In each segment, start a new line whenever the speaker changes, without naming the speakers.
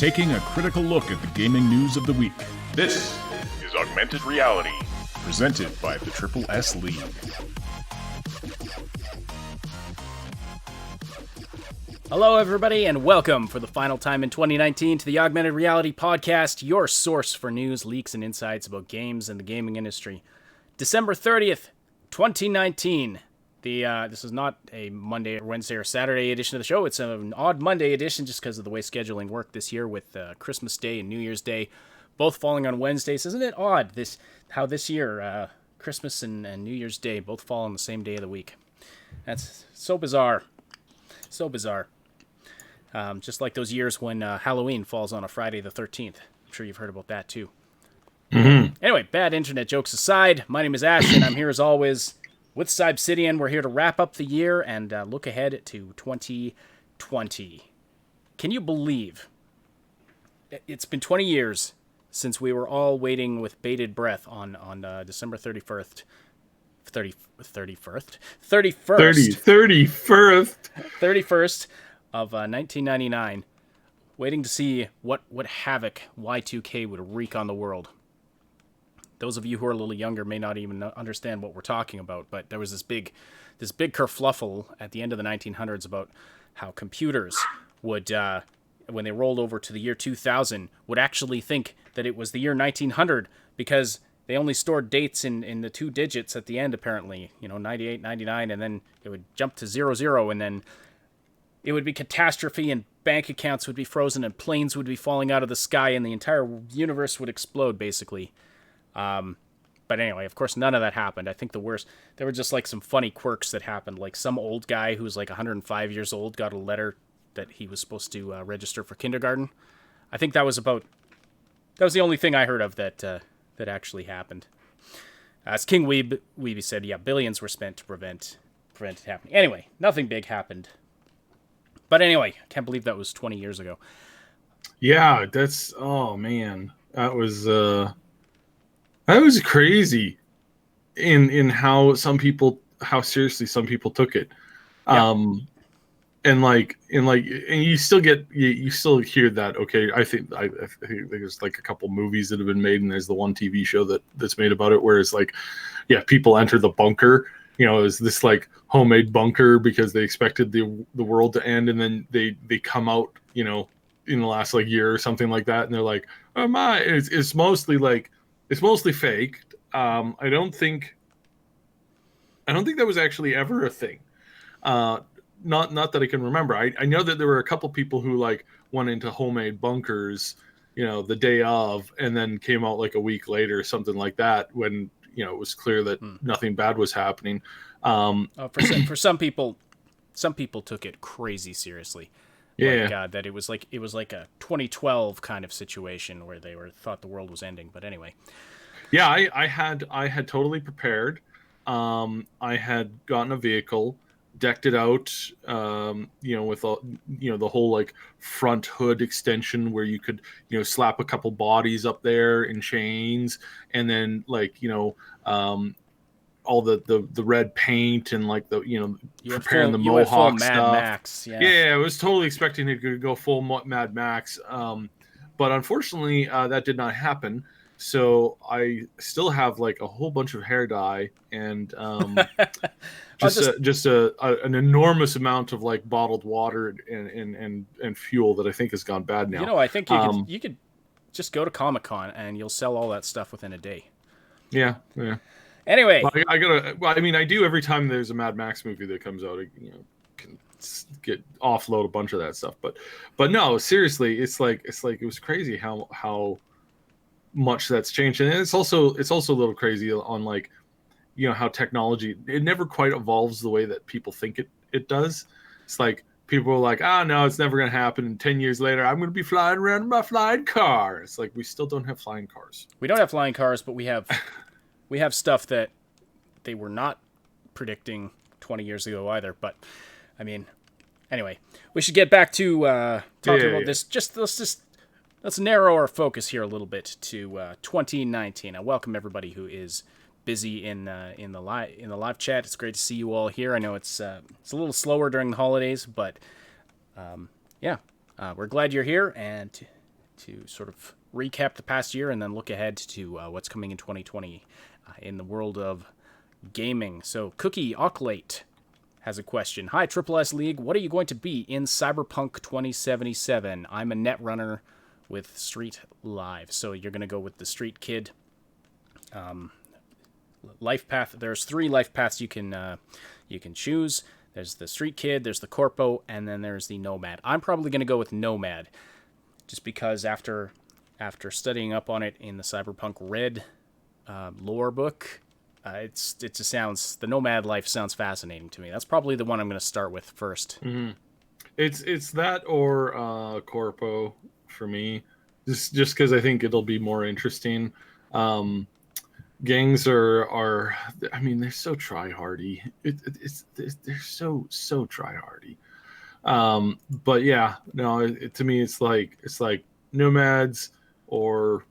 taking a critical look at the gaming news of the week. This is Augmented Reality, presented by the Triple S League.
Hello, everybody, and welcome for the final time in 2019 to the Augmented Reality Podcast, your source for news, leaks, and insights about games and the gaming industry. December 30th, 2019. This is not a Monday, or Wednesday, or Saturday edition of the show. It's an odd Monday edition just because of the way scheduling worked this year with Christmas Day and New Year's Day both falling on Wednesdays. Isn't it odd how this year Christmas and New Year's Day both fall on the same day of the week? That's so bizarre. So bizarre. Just like those years when Halloween falls on a Friday the 13th. I'm sure you've heard about that too.
Mm-hmm.
Anyway, bad internet jokes aside, my name is Ash, and I'm here as always with Cybsidian. We're here to wrap up the year and look ahead to 2020. Can you believe it's been 20 years since we were all waiting with bated breath on December 31st? 31st of 1999, waiting to see what havoc Y2K would wreak on the world. Those of you who are a little younger may not even understand what we're talking about, but there was this big kerfluffle at the end of the 1900s about how computers would, when they rolled over to the year 2000, would actually think that it was the year 1900 because they only stored dates in the two digits at the end, apparently, 98, 99, and then it would jump to 00, and then it would be catastrophe, and bank accounts would be frozen, and planes would be falling out of the sky, and the entire universe would explode, basically. But anyway, of course, none of that happened. I think the worst, there were just like some funny quirks that happened. Like some old guy who was like 105 years old got a letter that he was supposed to register for kindergarten. I think that was the only thing I heard of that actually happened. As King Weeby said, yeah, billions were spent to prevent it happening. Anyway, nothing big happened. But anyway, I can't believe that was 20 years ago.
Yeah, oh man, that was crazy in how seriously some people took it.
Yeah.
And you still hear that. Okay, I think there's like a couple movies that have been made, and there's the one TV show that's made about it, where it's like, yeah, people enter the bunker. Is this like homemade bunker because they expected the world to end, and then they come out, in the last like year or something like that, and they're like, oh my, it's mostly faked. I don't think that was actually ever a thing. Not that I can remember. I know that there were a couple people who like went into homemade bunkers, the day of, and then came out like a week later or something like that when, it was clear that nothing bad was happening.
For some people took it crazy seriously.
Yeah.
Like, that it was like a 2012 kind of situation where they thought the world was ending. But anyway.
Yeah, I had totally prepared. I had gotten a vehicle, decked it out, with the whole like front hood extension where you could, slap a couple bodies up there in chains, and then like, all the red paint and like preparing the Mohawk stuff.
Mad Max,
yeah, I was totally expecting it to go full Mad Max, but unfortunately that did not happen. So I still have like a whole bunch of hair dye and an enormous amount of like bottled water and fuel that I think has gone bad now.
I think you could just go to Comic-Con and you'll sell all that stuff within a day.
Yeah.
Anyway,
I do every time there's a Mad Max movie that comes out. Can get offload a bunch of that stuff, but no, seriously, it's like it was crazy how much that's changed, and it's also a little crazy on like, how technology, it never quite evolves the way that people think it does. It's like people are like, no, it's never going to happen. And 10 years later, I'm going to be flying around in my flying car. It's like, we still don't have flying cars.
We don't have flying cars, but we have stuff that they were not predicting 20 years ago either. But I mean, anyway, we should get back to talking about this. Let's narrow our focus here a little bit to 2019. I welcome everybody who is busy in the live chat. It's great to see you all here. I know it's a little slower during the holidays, but we're glad you're here and to sort of recap the past year and then look ahead to what's coming in 2020 in the world of gaming. So Cookie Ocklate has a question. Hi, Triple S League. What are you going to be in Cyberpunk 2077? I'm a net runner with Street Live. So you're going to go with the Street Kid life path. There's 3 life paths you can choose. There's the Street Kid, there's the Corpo, and then there's the Nomad. I'm probably going to go with Nomad, just because after studying up on it in the Cyberpunk Red lore book, the Nomad life sounds fascinating to me. That's probably the one I'm going to start with first.
Mm-hmm. It's that or Corpo for me, just because I think it'll be more interesting. Gangs are I mean, they're so try-hardy. They're so try-hardy. But yeah, no, to me it's like Nomads or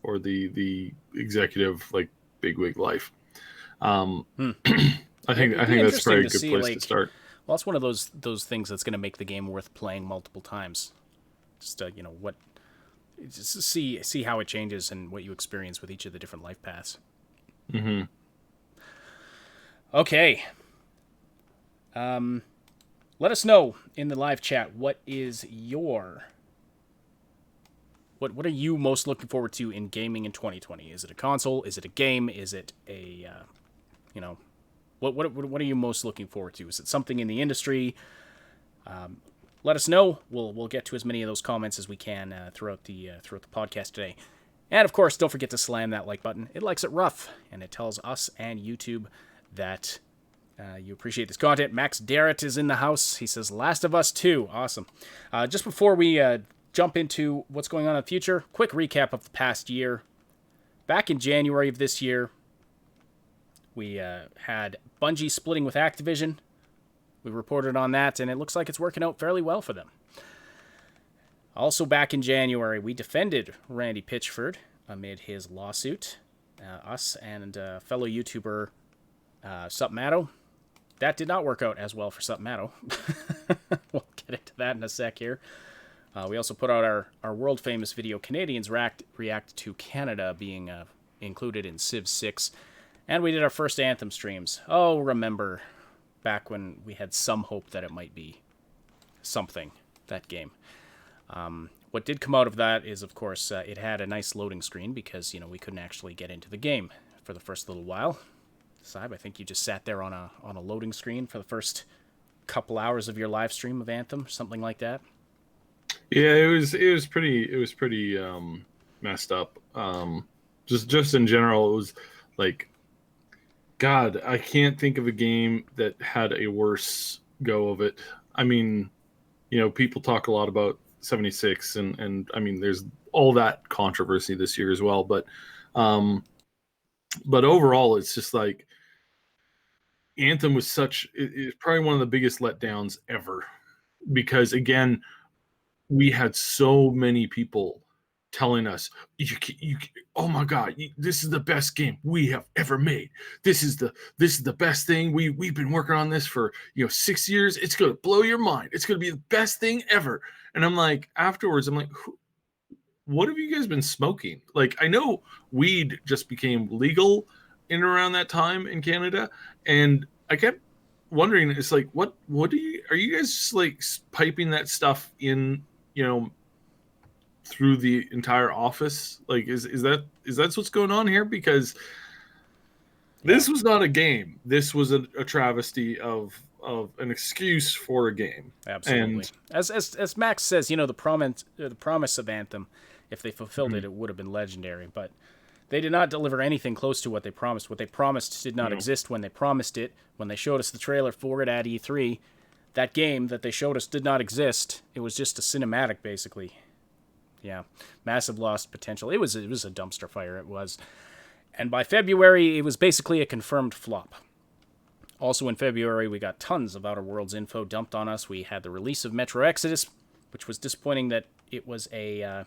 the executive, like bigwig life. I think that's probably a good place to start.
Well, it's one of those things that's going to make the game worth playing multiple times. Just just see how it changes and what you experience with each of the different life paths.
Mm-hmm.
Okay. Let us know in the live chat what are you most looking forward to in gaming in 2020? Is it a console? Is it a game? Is it a what are you most looking forward to? Is it something in the industry? Let us know. We'll get to as many of those comments as we can throughout the podcast today. And of course, don't forget to slam that like button. It likes it rough, and it tells us and YouTube that you appreciate this content. Max Darrett is in the house. He says, Last of Us 2. Awesome. Just before we jump into what's going on in the future, quick recap of the past year. Back in January of this year, we had Bungie splitting with Activision. We reported on that, and it looks like it's working out fairly well for them. Also back in January, we defended Randy Pitchford amid his lawsuit. Us and fellow YouTuber Supmato. That did not work out as well for Supmato. We'll get into that in a sec here. We also put out our world-famous video, Canadians React to Canada, being included in Civ 6. And we did our first Anthem streams. Oh, remember back when we had some hope that it might be something, that game. What did come out of that is, of course, it had a nice loading screen because, we couldn't actually get into the game for the first little while. Saib, I think you just sat there on a loading screen for the first couple hours of your live stream of Anthem, something like that.
Yeah, it was pretty messed up. Just in general, it was like, God, I can't think of a game that had a worse go of it. I mean, people talk a lot about 76 and I mean, there's all that controversy this year as well, but overall it's just like Anthem was it's probably one of the biggest letdowns ever, because again, we had so many people telling us, oh my God, this is the best game we have ever made. This is the best thing. We've been working on this for 6 years. It's gonna blow your mind. It's gonna be the best thing ever. And I'm like, afterwards, I'm like, what have you guys been smoking? Like, I know weed just became legal in around that time in Canada, and I kept wondering, it's like, what are you guys just like piping that stuff in, through the entire office? Like, is that what's going on here? Because this was not a game. This was a travesty of an excuse for a game.
Absolutely. And as Max says, the promise of Anthem, if they fulfilled it would have been legendary. But they did not deliver anything close to what they promised. What they promised did not exist when they promised it. When they showed us the trailer for it at E3, that game that they showed us did not exist. It was just a cinematic, basically. Yeah, massive lost potential. It was a dumpster fire, it was. And by February, it was basically a confirmed flop. Also in February, we got tons of Outer Worlds info dumped on us. We had the release of Metro Exodus, which was disappointing that it was an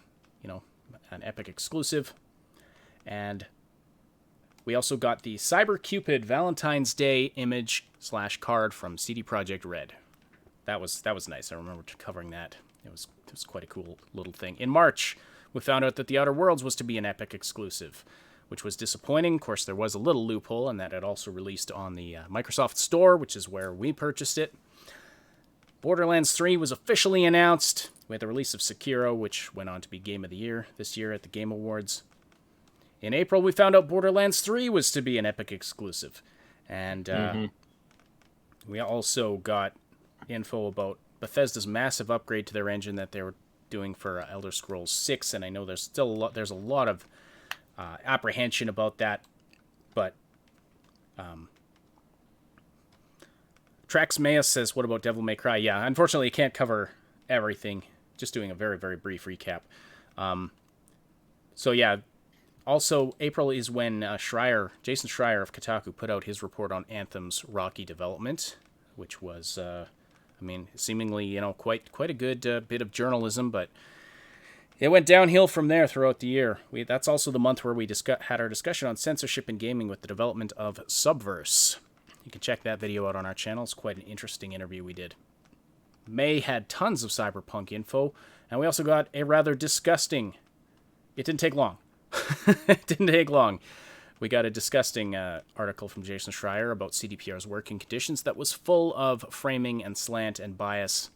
Epic exclusive. And we also got the CyberCupid Valentine's Day image / card from CD Projekt Red. That was nice. I remember covering that it was quite a cool little thing. In March, we found out that The Outer Worlds was to be an Epic exclusive, which was disappointing. Of course, there was a little loophole in that it also released on the Microsoft Store, which is where we purchased it. Borderlands 3 was officially announced. We had the release of Sekiro, which went on to be Game of the Year this year at the Game Awards. In April, we found out Borderlands 3 was to be an Epic exclusive. And we also got info about Bethesda's massive upgrade to their engine that they were doing for Elder Scrolls 6, and I know there's a lot of apprehension about that, but Trax Maya says, what about Devil May Cry? Yeah, unfortunately, you can't cover everything. Just doing a very, very brief recap. So yeah, also April is when Jason Schreier of Kotaku put out his report on Anthem's rocky development, which was, seemingly, quite a good bit of journalism, but it went downhill from there throughout the year. That's also the month where we had our discussion on censorship in gaming with the development of Subverse. You can check that video out on our channel. It's quite an interesting interview we did. May had tons of Cyberpunk info, and we also got a rather disgusting... It didn't take long. We got a disgusting article from Jason Schreier about CDPR's working conditions that was full of framing and slant and bias.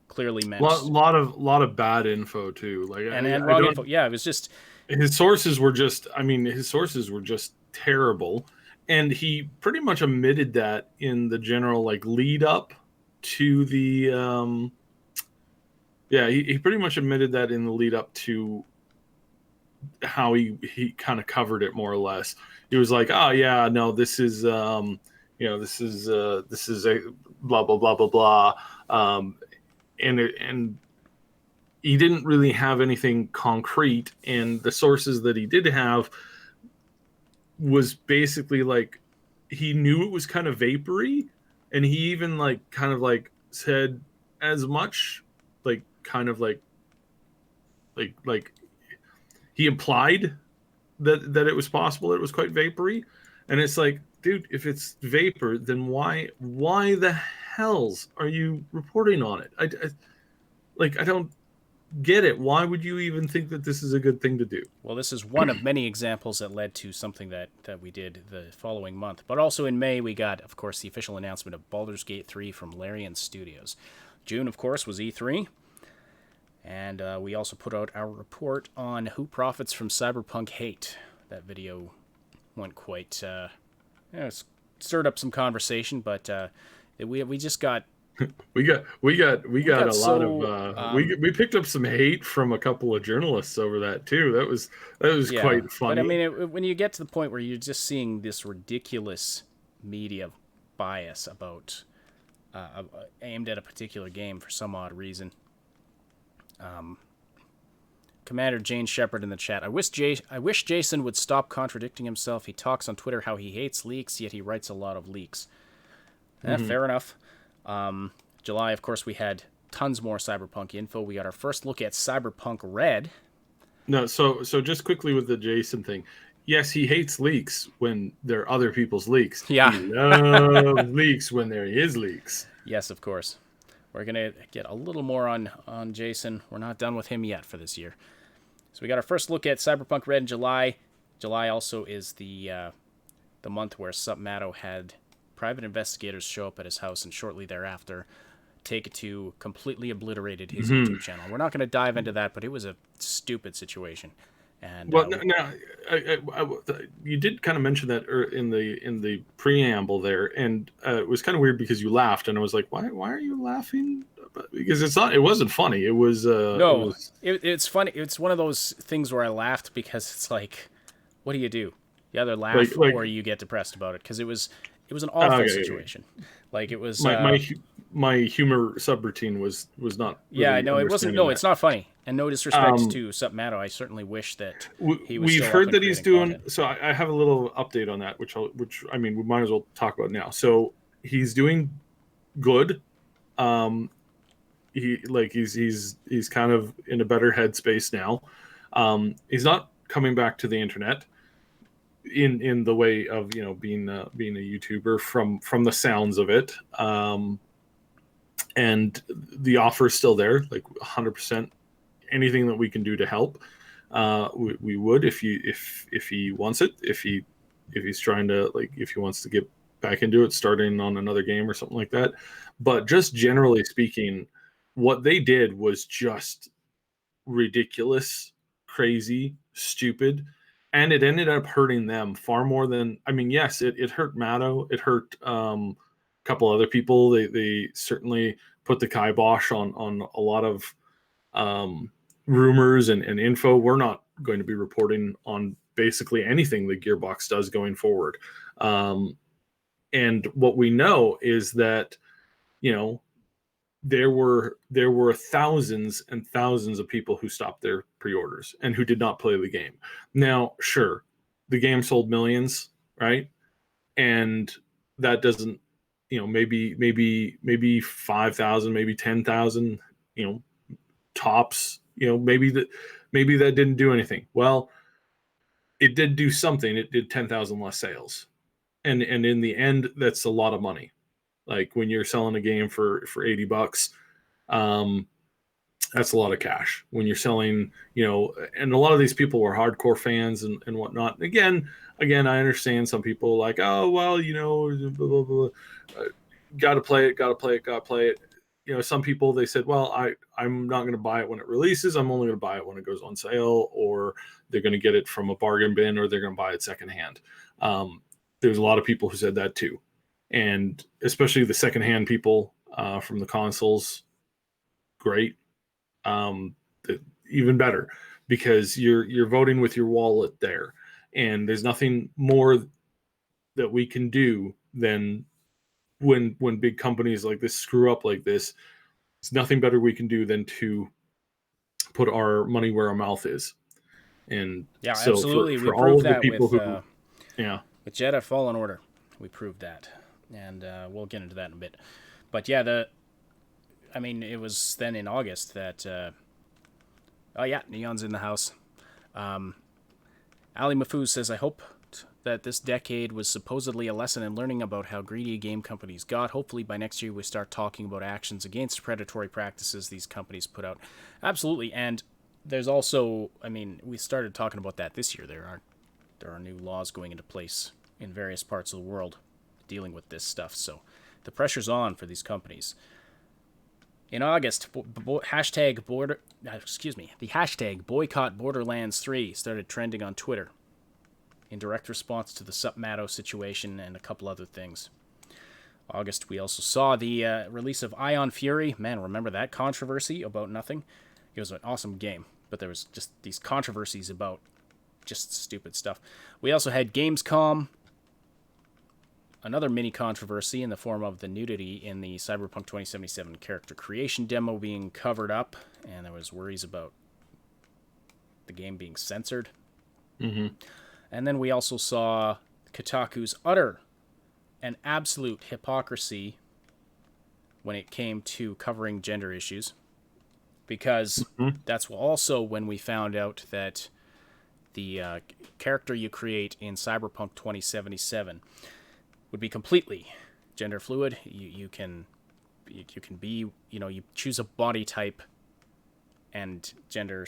Clearly meant
lot of bad info too.
And wrong info. Yeah, it was just
his sources were just terrible, and he pretty much admitted that in the general lead up to the he pretty much admitted that in the lead up to how he kind of covered it more or less. He was like, oh yeah, no, this is this is a blah blah blah blah blah, and he didn't really have anything concrete, and the sources that he did have was basically he knew it was kind of vapory, and he even said as much, he implied that it was possible it was quite vapory, and it's like, dude, if it's vapor, then why the hells are you reporting on it? I don't get it. Why would you even think that this is a good thing to do?
Well, this is one of many examples that led to something that we did the following month. But also in May, we got, of course, the official announcement of Baldur's Gate 3 from Larian Studios. June, of course, was E3. And we also put out our report on Who Profits from Cyberpunk Hate. That video went quite... stirred up some conversation, but we just got...
We got a lot of we picked up some hate from a couple of journalists over that too. That was quite funny.
But I mean, when you get to the point where you're just seeing this ridiculous media bias about aimed at a particular game for some odd reason. Commander Jane Sheppard in the chat. I wish Jason would stop contradicting himself. He talks on Twitter how he hates leaks, yet he writes a lot of leaks. Fair enough. July, of course, we had tons more Cyberpunk info. We got our first look at Cyberpunk Red.
No, so just quickly with the Jason thing. Yes, he hates leaks when they're other people's leaks.
Yeah.
He loves leaks when they're his leaks.
Yes, of course. We're going to get a little more on Jason. We're not done with him yet for this year. So we got our first look at Cyberpunk Red in July. July also is the month where Submato had private investigators show up at his house and shortly thereafter Take-Two completely obliterated his YouTube channel. We're not going to dive into that, but it was a stupid situation. And
you did kind of mention that in the preamble there, and it was kind of weird because you laughed, and I was like, why are you laughing? Because it wasn't funny. It was
it's funny. It's one of those things where I laughed because it's like, what do? You either laugh or you get depressed about it, because it was an awful situation. Like, it was
my humor subroutine was not.
Really it wasn't. No, it's not funny. And no disrespect to Submato, I certainly wish that he was.
We've heard that he's doing. Content. So I have a little update on that, which we might as well talk about now. So he's doing good. He's kind of in a better headspace now. He's not coming back to the internet in the way of being a YouTuber from the sounds of it. and the offer is still there, like 100%. Anything that we can do to help, we would, if he wants it, if he's trying to, like, if he wants to get back into it, starting on another game or something like that. But just generally speaking, what they did was just ridiculous, crazy, stupid, and it ended up hurting them far more than, I mean, yes, it hurt Matto, it hurt a couple other people. They certainly put the kibosh on a lot of rumors and info. We're not going to be reporting on basically anything that Gearbox does going forward. And what we know is that, you know, there were thousands and thousands of people who stopped their pre-orders and who did not play the game. Now, sure, the game sold millions, right? And that doesn't, you know, maybe 5,000, maybe 10,000, you know, tops, you know, maybe that didn't do anything. Well, it did do something. It did 10,000 less sales. And in the end, that's a lot of money. Like when you're selling a game for $80, that's a lot of cash. When you're selling, you know, and a lot of these people were hardcore fans and whatnot. Again, I understand some people like, oh, well, you know, blah, blah, blah. Gotta play it. You know, some people, they said, well, I'm not going to buy it when it releases. I'm only going to buy it when it goes on sale, or they're going to get it from a bargain bin, or they're going to buy it secondhand. There's a lot of people who said that too. And especially the secondhand people from the consoles, great. Even better, because you're voting with your wallet there. And there's nothing more that we can do than when big companies like this screw up like this. It's nothing better we can do than to put our money where our mouth is. And
yeah,
so
absolutely.
for
We
all
proved
of the
that
people
with,
who, yeah,
with Jedi Fallen Order. We proved that, and we'll get into that in a bit. But yeah, I mean, it was then in August that, oh yeah, Neon's in the house. Ali Mafuz says, I hope that this decade was supposedly a lesson in learning about how greedy game companies got. Hopefully by next year we start talking about actions against predatory practices these companies put out. Absolutely. And there's also, I mean, we started talking about that this year. There are new laws going into place in various parts of the world dealing with this stuff. So the pressure's on for these companies. In August, the hashtag boycott Borderlands 3 started trending on Twitter in direct response to the Sup Matto situation and a couple other things. August, we also saw the release of Ion Fury. Man, remember that controversy about nothing? It was an awesome game, but there was just these controversies about just stupid stuff. We also had Gamescom, another mini controversy in the form of the nudity in the Cyberpunk 2077 character creation demo being covered up, and there was worries about the game being censored.
mm-hmm.
And then we also saw Kotaku's utter and absolute hypocrisy when it came to covering gender issues, because that's also when we found out that the character you create in Cyberpunk 2077 would be completely gender fluid. You can be, you know, you choose a body type and gender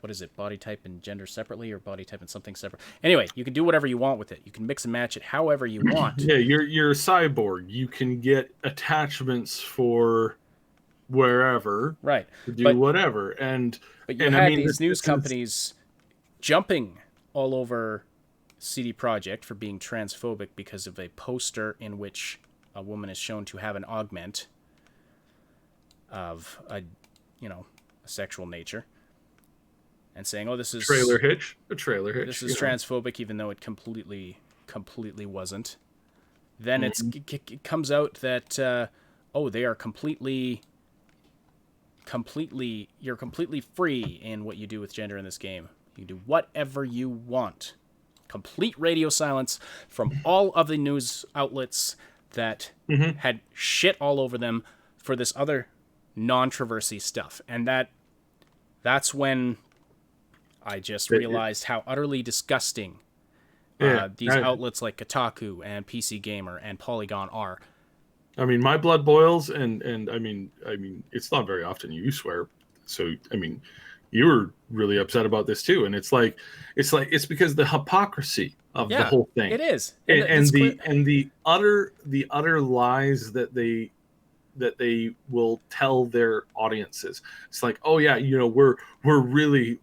what is it, body type and gender separately, or body type and something separate? Anyway, you can do whatever you want with it. You can mix and match it however you want.
Yeah, you're a cyborg. You can get attachments for wherever,
right,
to do whatever.
But you had these news companies jumping all over CD Projekt for being transphobic because of a poster in which a woman is shown to have an augment of a sexual nature, and saying, "Oh, this is
a trailer hitch.
This is transphobic," even though it completely wasn't. Then it comes out that they are you're completely free in what you do with gender in this game. You can do whatever you want. Complete radio silence from all of the news outlets that had shit all over them for this other non-traversy stuff. And that's when I just realized how utterly disgusting these outlets like Kotaku and PC Gamer and Polygon are.
I mean, my blood boils, and I mean, it's not very often you swear. So, I mean, you were really upset about this too, and it's because the hypocrisy of the
Yeah,
whole thing,
it is,
and,
it's
and
clear.
the utter lies that they will tell their audiences. It's like, oh yeah, we're really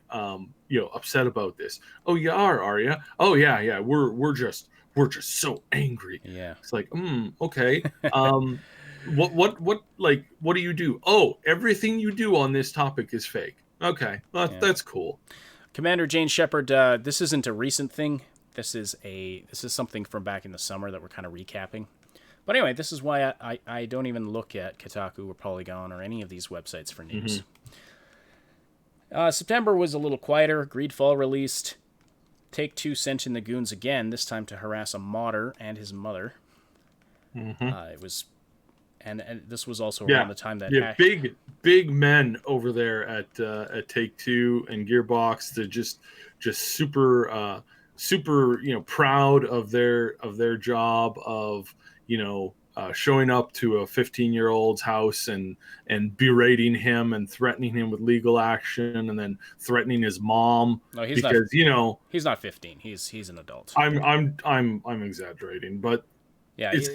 upset about this. Oh, you are you? Oh yeah, we're just so angry.
Yeah.
It's like, okay. What do you do? Oh, everything you do on this topic is fake. Okay, well,
Yeah.
that's cool.
Commander Jane Sheppard, this isn't a recent thing. This is something from back in the summer that we're kind of recapping. But anyway, this is why I don't even look at Kotaku or Polygon or any of these websites for news. September was a little quieter. Greedfall released. Take-Two sent in the goons again, this time to harass a modder and his mother. It was, and this was also around the time that
big men over there at Take-Two and Gearbox. They're just super super proud of their job of showing up to a 15-year-old's house and berating him and threatening him with legal action, and then threatening his mom.
No,
because
he's not 15. He's an adult.
I'm exaggerating, but
yeah,
it's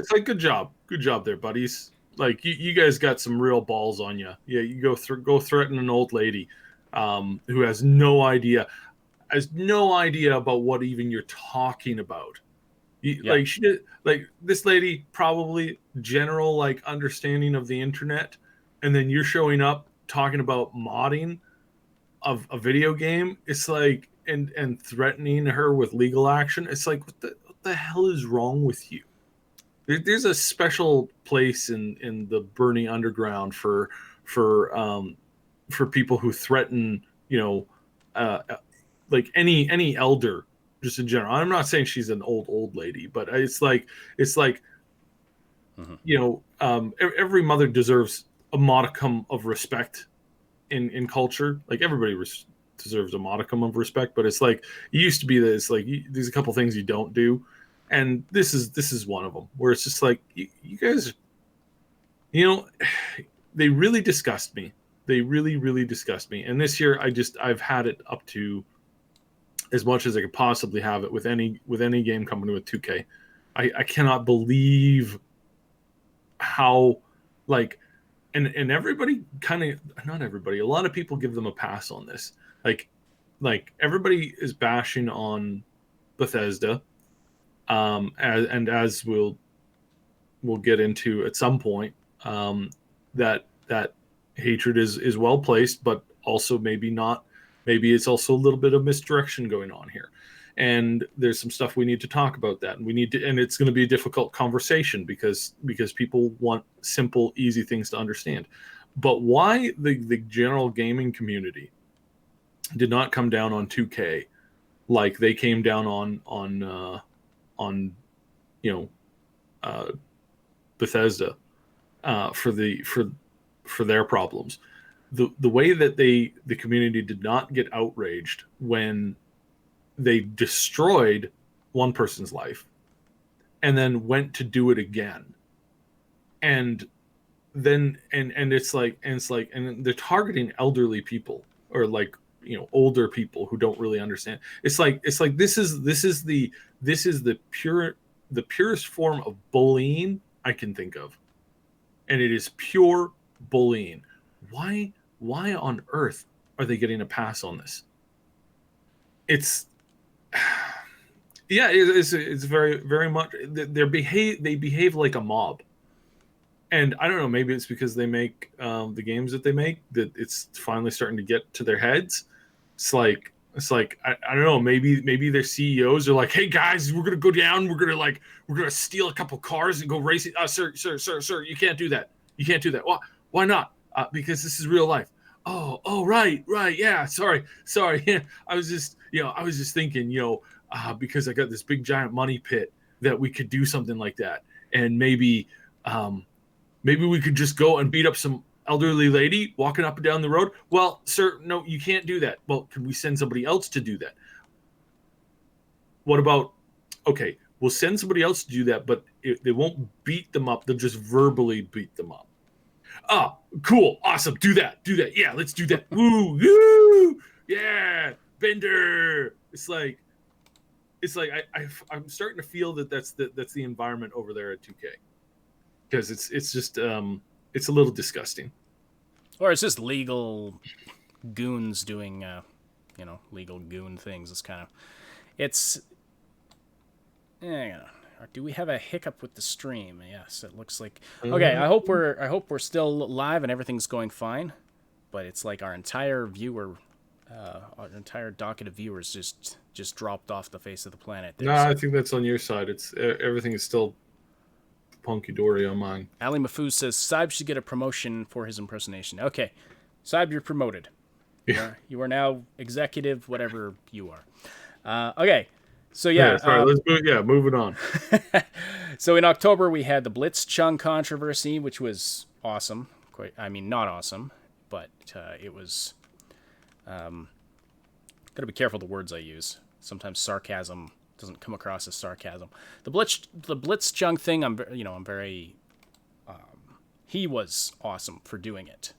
like good job there, buddies. Like you guys got some real balls on you. Yeah, you go threaten an old lady who has no idea about what even you're talking about. Like she did, like this lady probably general like understanding of the internet, and then you're showing up talking about modding of a video game. It's like and threatening her with legal action. It's like what the hell is wrong with you? There's a special place in the burning underground for people who threaten like any elder, just in general. I'm not saying she's an old lady, but it's like every mother deserves a modicum of respect in culture. Like everybody deserves a modicum of respect, but it's like it used to be that it's like there's a couple things you don't do, and this is one of them where it's just like you guys, they really disgust me. They really disgust me. And this year I've had it up to as much as I could possibly have it with any game company with 2K. I cannot believe how like and everybody kind of, not everybody, a lot of people give them a pass on this. Like everybody is bashing on Bethesda, as we'll get into at some point, that hatred is well placed, but also maybe not. Maybe it's also a little bit of misdirection going on here, and there's some stuff we need to talk about that, and it's going to be a difficult conversation because people want simple, easy things to understand. But why the general gaming community did not come down on 2K like they came down on Bethesda for their problems. The way that the community did not get outraged when they destroyed one person's life and then went to do it again, and then and they're targeting elderly people or like older people who don't really understand. It's like this is the purest form of bullying I can think of, and it is pure bullying. Why on earth are they getting a pass on this? It's it's very much they behave like a mob, and I don't know, maybe it's because they make the games that they make that it's finally starting to get to their heads. It's like I don't know, maybe their CEOs are like, hey guys, we're gonna go down, we're gonna steal a couple cars and go racing. Sir, you can't do that. Why not? Because this is real life. Oh, right, yeah. Sorry. Yeah, I was just thinking, because I got this big giant money pit that we could do something like that, and maybe we could just go and beat up some elderly lady walking up and down the road. Well, sir, no, you can't do that. Well, can we send somebody else to do that? What about? Okay, we'll send somebody else to do that, but they won't beat them up. They'll just verbally beat them up. Oh, cool, awesome, do that. Yeah, let's do that. Woo, woo, yeah, Bender. It's like I'm starting to feel that that's the environment over there at 2K, because it's just it's a little disgusting.
Or it's just legal goons doing legal goon things. It's kind of do we have a hiccup with the stream? Yes, it looks like. Okay, I hope we're still live and everything's going fine. But it's like our entire docket of viewers just dropped off the face of the planet.
No, I think that's on your side. It's everything is still punky dory on mine.
Ali Mafuz says Saib should get a promotion for his impersonation. Okay, Saib, you're promoted.
Yeah.
You are now executive, whatever you are. Okay. So yeah,
sorry, let's moving on.
So in October we had the Blitzchung controversy, which was awesome. Not awesome, but it was. Gotta be careful the words I use. Sometimes sarcasm doesn't come across as sarcasm. The Blitzchung thing, I'm very. He was awesome for doing it.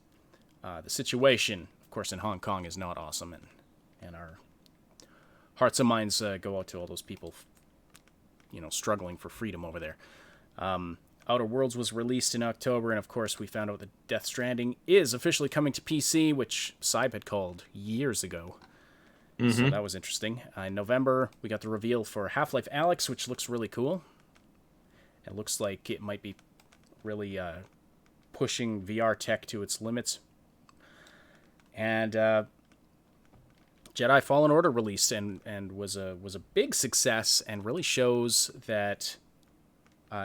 The situation, of course, in Hong Kong is not awesome, and our hearts and minds go out to all those people, struggling for freedom over there. Outer Worlds was released in October, and of course we found out that Death Stranding is officially coming to PC, which Saib had called years ago. Mm-hmm. So that was interesting. In November, we got the reveal for Half-Life Alyx, which looks really cool. It looks like it might be really pushing VR tech to its limits. And Jedi Fallen Order released and was a big success, and really shows that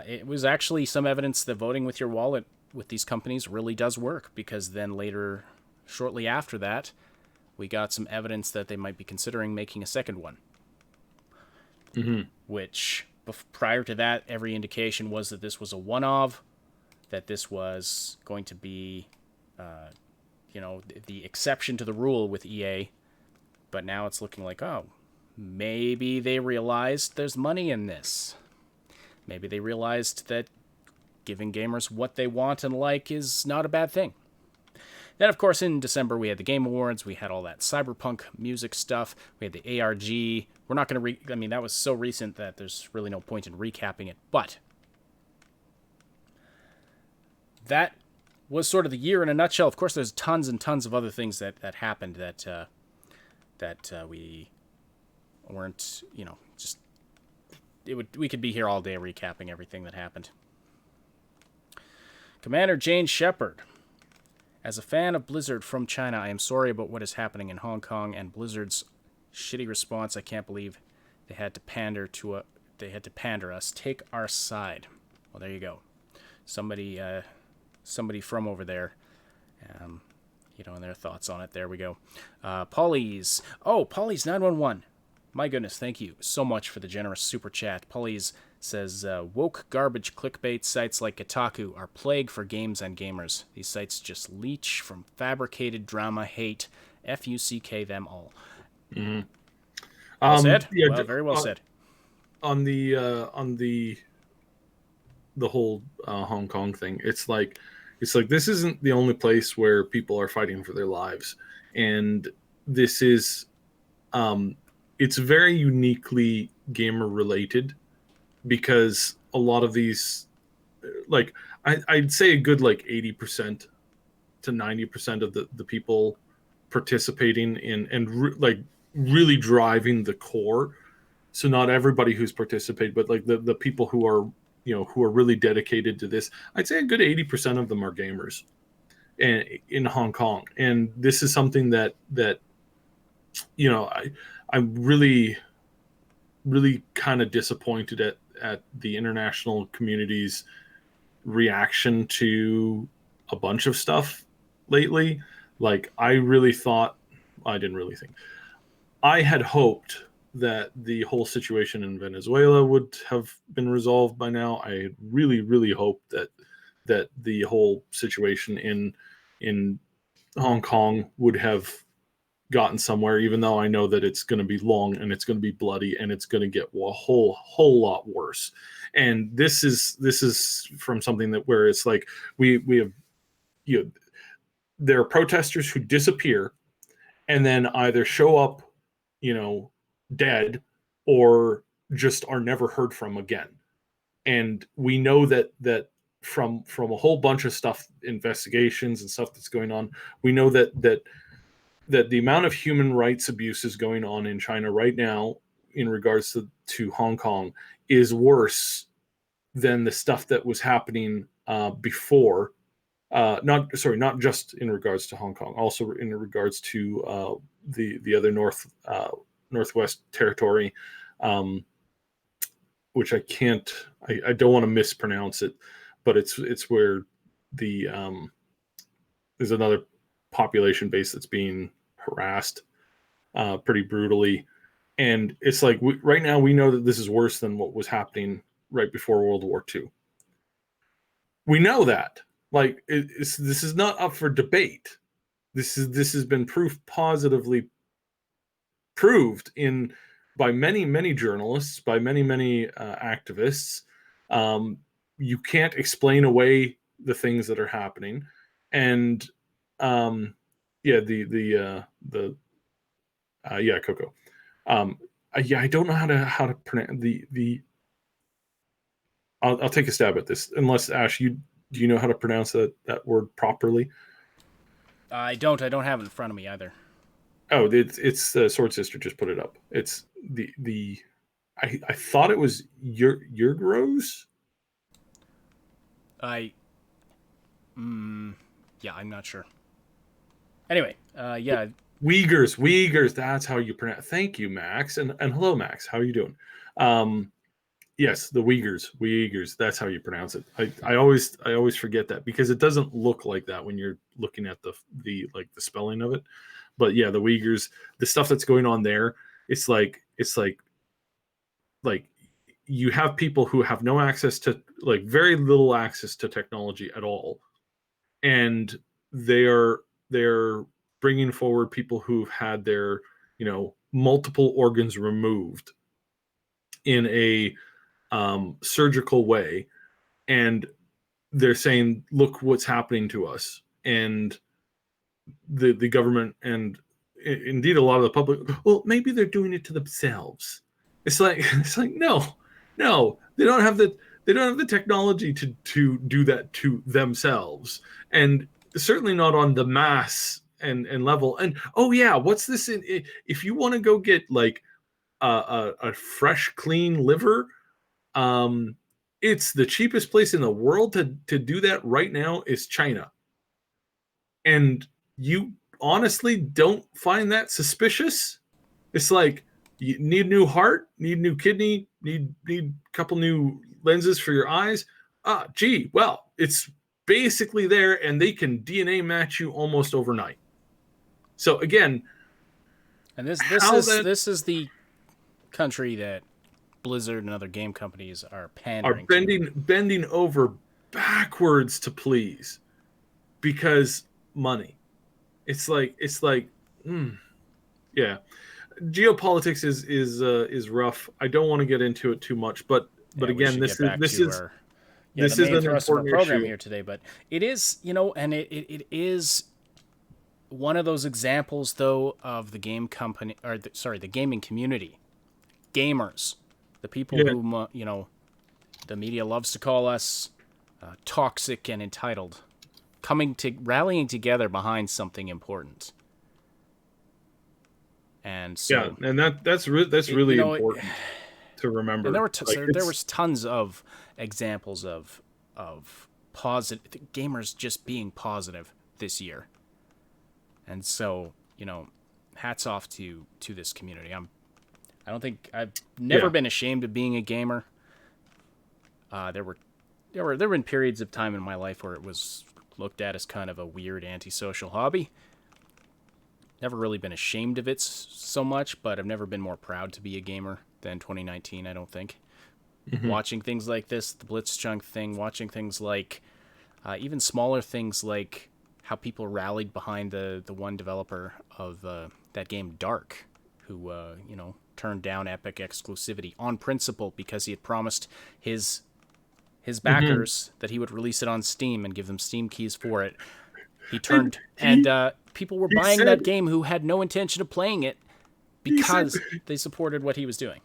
it was actually some evidence that voting with your wallet with these companies really does work, because then later, shortly after that, we got some evidence that they might be considering making a second one. Mm-hmm. Which, prior to that, every indication was that this was a one-off, that this was going to be, the exception to the rule with EA. But now it's looking like, maybe they realized there's money in this. Maybe they realized that giving gamers what they want and like is not a bad thing. Then, of course, in December, we had the Game Awards. We had all that Cyberpunk music stuff. We had the ARG. We're not going to that was so recent that there's really no point in recapping it. But that was sort of the year in a nutshell. Of course, there's tons and tons of other things that happened that we weren't, we could be here all day recapping everything that happened. Commander Jane Sheppard. As a fan of Blizzard from China, I am sorry about what is happening in Hong Kong and Blizzard's shitty response. I can't believe they had to pander us. Take our side. Well, there you go. Somebody from over there. And their thoughts on it. There we go. Polly's 911. My goodness, thank you so much for the generous super chat. Polly's says, woke garbage clickbait sites like Kotaku are plague for games and gamers. These sites just leech from fabricated drama hate. F-U-C-K them all. Mm-hmm. Well said? Yeah, well, very well said.
On the whole Hong Kong thing, it's like this isn't the only place where people are fighting for their lives, and this is it's very uniquely gamer related, because a lot of these, like I'd say a good 80% to 90% of the people participating in really driving the core. So not everybody who's participated, but the people who are really dedicated to this, I'd say a good 80% of them are gamers in Hong Kong. And this is something that I'm really, really kind of disappointed at the international community's reaction to a bunch of stuff lately. I had hoped that the whole situation in Venezuela would have been resolved by now. I really, really hoped that the whole situation in Hong Kong would have gotten somewhere, even though I know that it's going to be long and it's going to be bloody and it's going to get a whole lot worse. And this is from something that where it's like we have, you know, there are protesters who disappear and then either show up, you know, dead, or just are never heard from again. And we know that from a whole bunch of stuff, investigations and stuff that's going on, we know that the amount of human rights abuses going on in China right now in regards to Hong Kong is worse than the stuff that was happening before. Not just in regards to Hong Kong, also in regards to the other Northwest Territory, which I don't want to mispronounce it, but it's where the there's another population base that's being harassed pretty brutally. And it's like right now we know that this is worse than what was happening right before World War II. We know that. Like, this is not up for debate. This has been positively proved by many journalists, by many activists. You can't explain away the things that are happening, and Coco. I don't know how to pronounce the. I'll take a stab at this. Unless Ash, do you know how to pronounce that word properly?
I don't have it in front of me either.
Oh, it's Sword Sister just put it up. It's I thought it was Yurgros.
Yeah, I'm not sure. Anyway, yeah.
Uyghurs. That's how you pronounce. Thank you, Max, and hello, Max. How are you doing? Yes, the Uyghurs. That's how you pronounce it. I always forget that because it doesn't look like that when you're looking at the spelling of it. But yeah, the Uyghurs, the stuff that's going on there, it's like you have people who have no access to, like, very little access to technology at all, and they're bringing forward people who've had their, you know, multiple organs removed in a surgical way, and they're saying, look what's happening to us. And the government, and indeed a lot of the public, well, maybe they're doing it to themselves. It's like no, they don't have the technology to do that to themselves, and certainly not on the mass and level. And oh yeah, what's this if you want to go get like a fresh clean liver, it's the cheapest place in the world to do that right now is China. And you honestly don't find that suspicious? It's like, you need a new heart, need a new kidney, need a couple new lenses for your eyes. Well, it's basically there, and they can DNA match you almost overnight. So again,
and this is the country that Blizzard and other game companies are pandering
bending over backwards to please, because money. It's like yeah. Geopolitics is rough. I don't want to get into it too much, but again, this is an important
program
issue
here today. But it is, you know, and it is one of those examples, though, of the game company, or the gaming community, gamers, the people who, you know, the media loves to call us toxic and entitled, rallying together behind something important. And so,
and that's really important to remember.
And there was tons of examples of positive gamers just being positive this year. And so, you know, hats off to this community. I've never been ashamed of being a gamer. There were been periods of time in my life where it was looked at as kind of a weird antisocial hobby. Never really been ashamed of it so much, but I've never been more proud to be a gamer than 2019, I don't think. Mm-hmm. Watching things like this, the Blitzchung thing, watching things like even smaller things like how people rallied behind the one developer of that game, Dark, who turned down Epic exclusivity on principle because he had promised his backers that he would release it on Steam and give them Steam keys for it. People were buying that game who had no intention of playing it because they supported what he was doing.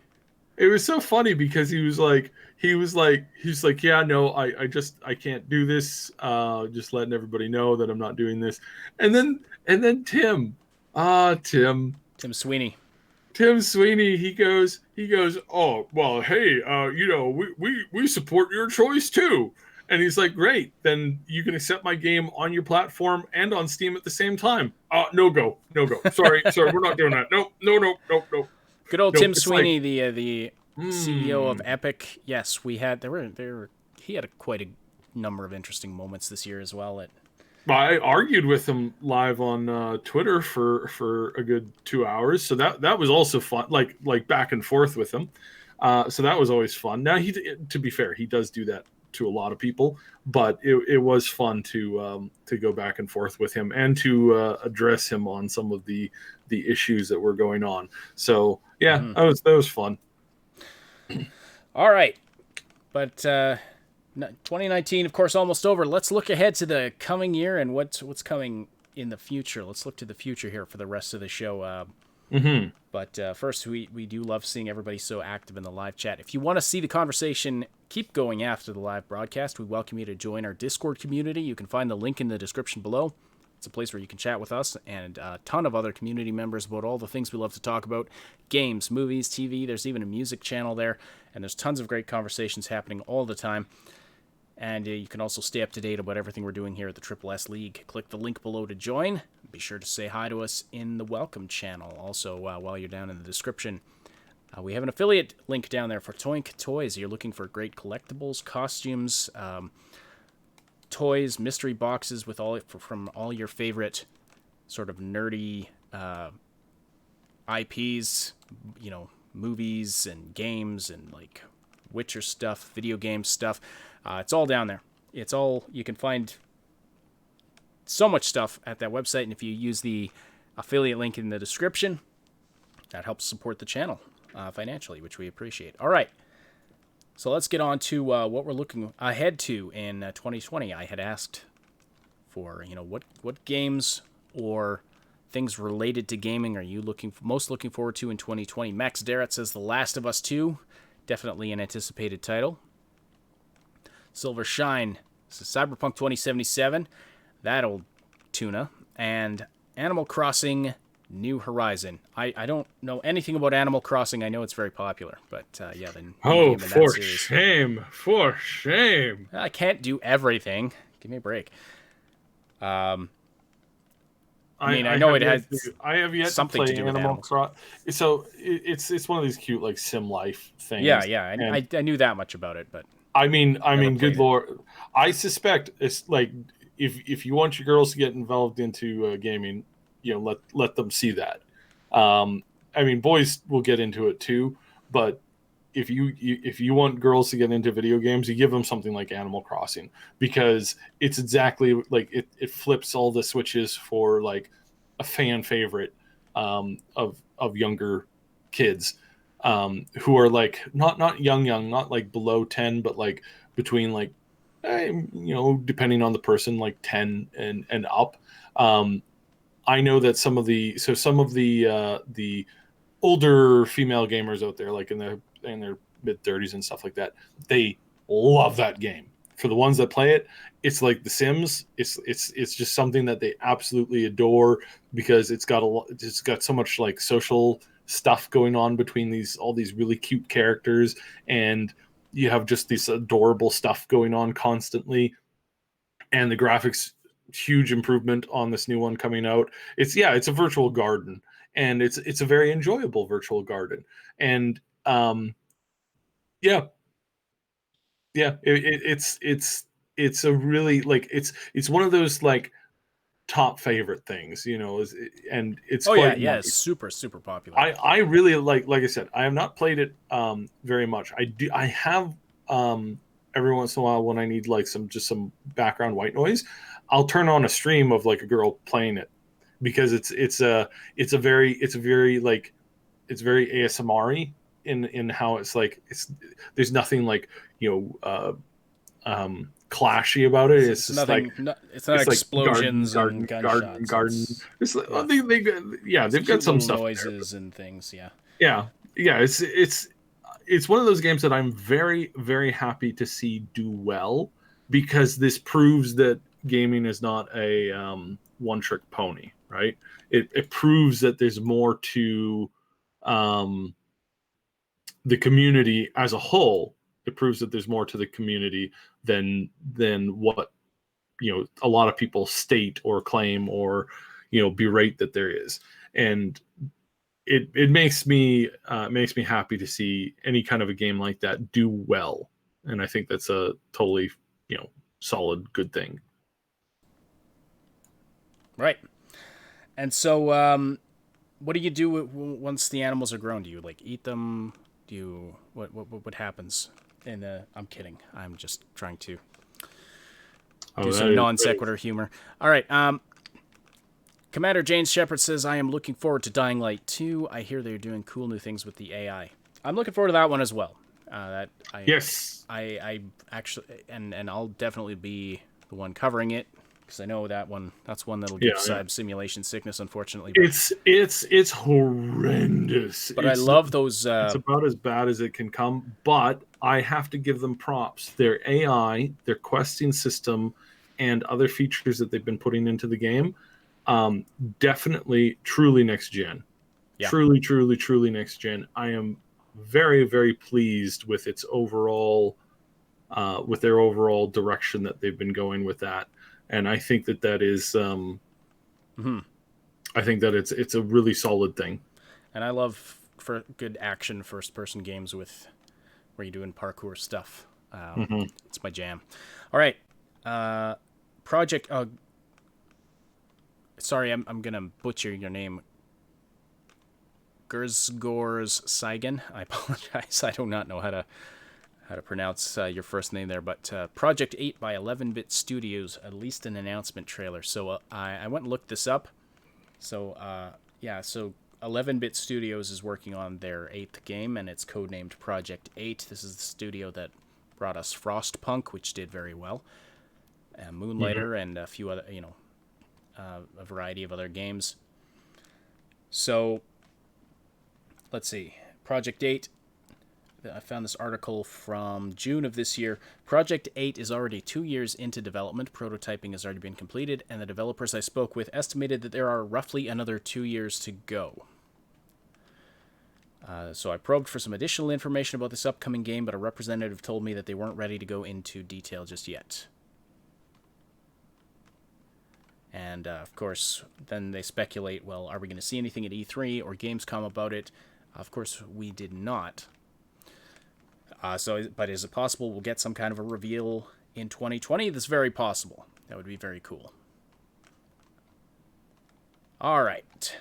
It was so funny because he was like, yeah, no, I can't do this. Just letting everybody know that I'm not doing this. And then Tim
Sweeney.
Tim Sweeney, he goes, oh, well, hey, we support your choice too. And he's like, great, then you can accept my game on your platform and on Steam at the same time. No go. Sorry, we're not doing that. No.
Good old Tim Sweeney, the CEO of Epic. Yes, he had quite a number of interesting moments this year as well.
I argued with him live on Twitter for a good 2 hours, so that was also fun. Like back and forth with him, so that was always fun. Now to be fair, he does do that to a lot of people, but it was fun to go back and forth with him and to address him on some of the issues that were going on. So yeah, that was fun.
All right, but 2019, of course, almost over. Let's look ahead to the coming year and what's coming in the future. Let's look to the future here for the rest of the show. But first, we do love seeing everybody so active in the live chat. If you want to see the conversation keep going after the live broadcast, we welcome you to join our Discord community. You can find the link in the description below. It's a place where you can chat with us and a ton of other community members about all the things we love to talk about. Games, movies, TV. There's even a music channel there. And there's tons of great conversations happening all the time. And you can also stay up to date about everything we're doing here at the Triple S League. Click the link below to join. Be sure to say hi to us in the welcome channel. Also, while you're down in the description, we have an affiliate link down there for Toink Toys. You're looking for great collectibles, costumes, toys, mystery boxes with from all your favorite sort of nerdy IPs, movies and games and like Witcher stuff, video game stuff. It's all down there. You can find so much stuff at that website, and if you use the affiliate link in the description, that helps support the channel financially, which we appreciate. All right, so let's get on to what we're looking ahead to in 2020. I had asked for, what games or things related to gaming are you most looking forward to in 2020? Max Darrett says The Last of Us 2, definitely an anticipated title. Silver Shine, this is Cyberpunk 2077, that old tuna, and Animal Crossing New Horizon. I don't know anything about Animal Crossing. I know it's very popular, but yeah.
For shame.
I can't do everything. Give me a break. I know it has.
I have yet
something
to play
to do with
Animal Crossing. So it's one of these cute like sim life things.
Yeah. I knew that much about it, but
I mean, good lord. I suspect it's like if you want your girls to get involved into gaming, let them see that. Boys will get into it too, but if you want girls to get into video games, you give them something like Animal Crossing, because it's exactly like it flips all the switches for like a fan favorite of younger kids. Who are like not young, not like below 10, but like between like, depending on the person, like 10 and up. I know that some of the older female gamers out there, like in their mid 30s and stuff like that, they love that game. For the ones that play it, it's like The Sims. It's just something that they absolutely adore, because it's got so much like social stuff going on between all these really cute characters, and you have just this adorable stuff going on constantly, and the graphics, huge improvement on this new one coming out. It's a virtual garden, and it's a very enjoyable virtual garden, and it's a really like it's one of those like top favorite things, and it's
it's super popular.
I really like I said, I have not played it very much. I have every once in a while when I need like some background white noise, I'll turn on a stream of like a girl playing it because it's very like it's very ASMR-y in how it's like there's nothing like clashy about it. It's just
nothing.
like
It's not
it's like
explosions and gunshots.
garden.
It's,
It's like,
yeah,
they've got
cute
some
little
stuff
noises and things. Yeah.
there. Yeah. It's one of those games that I'm very, very happy to see do well, because this proves that gaming is not a one-trick pony, right? It proves that there's more to um, the community as a whole. It proves that there's more to the community than what a lot of people state or claim or berate that there is. And it makes me happy to see any kind of a game like that do well, and I think that's a totally solid good thing.
Right. And so, what do you do once the animals are grown? Do you like eat them? Do you what happens? And I'm kidding. I'm just trying to do some non sequitur humor. All right. Commander James Sheppard says, I am looking forward to Dying Light 2. I hear they're doing cool new things with the AI. I'm looking forward to that one as well.
Yes.
I actually, and I'll definitely be the one covering it, because I know that's one that'll give Cyber simulation sickness, unfortunately. But
it's horrendous.
But I love those.
It's about as bad as it can come, but I have to give them props. Their AI, their questing system, and other features that they've been putting into the game, definitely, truly next gen. Yeah. Truly next gen. I am very, very pleased with its overall, with their overall direction that they've been going with that. And I think that is, I think that it's a really solid thing.
And I love for good action first-person games where you're doing parkour stuff. It's my jam. All right, Project. Sorry, I'm gonna butcher your name. Gersgors Saigen. I apologize. I do not know how to pronounce your first name there, but Project 8 by 11-Bit Studios, at least an announcement trailer. So I went and looked this up. So so 11-Bit Studios is working on their 8th game, and it's codenamed Project 8. This is the studio that brought us Frostpunk, which did very well, Moonlighter, and a few other, a variety of other games. So let's see. Project 8. I found this article from June of this year. Project 8 is already 2 years into development. Prototyping has already been completed, and the developers I spoke with estimated that there are roughly another 2 years to go. So I probed for some additional information about this upcoming game, but a representative told me that they weren't ready to go into detail just yet. And, of course, then they speculate, well, are we going to see anything at E3 or Gamescom about it? Of course, we did not. But is it possible we'll get some kind of a reveal in 2020? That's very possible. That would be very cool. All right.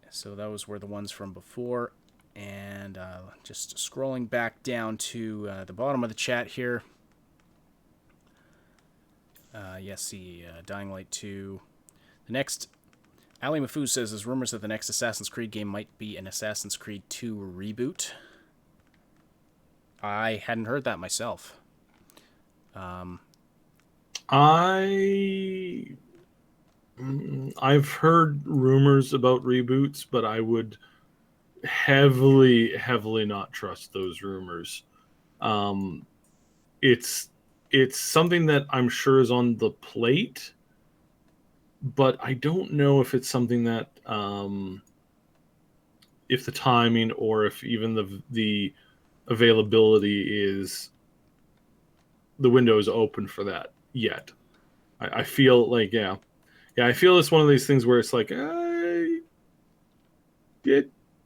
So those were the ones from before. And just scrolling back down to the bottom of the chat here. Yes, the Dying Light 2. The next, Ali Mafu says, there's rumors that the next Assassin's Creed game might be an Assassin's Creed 2 reboot. I hadn't heard that myself.
I've heard rumors about reboots, but I would heavily not trust those rumors. It's something that I'm sure is on the plate, but I don't know if it's something that if the timing or if even the availability is, the window is open for that yet. I feel like I feel it's one of these things where it's like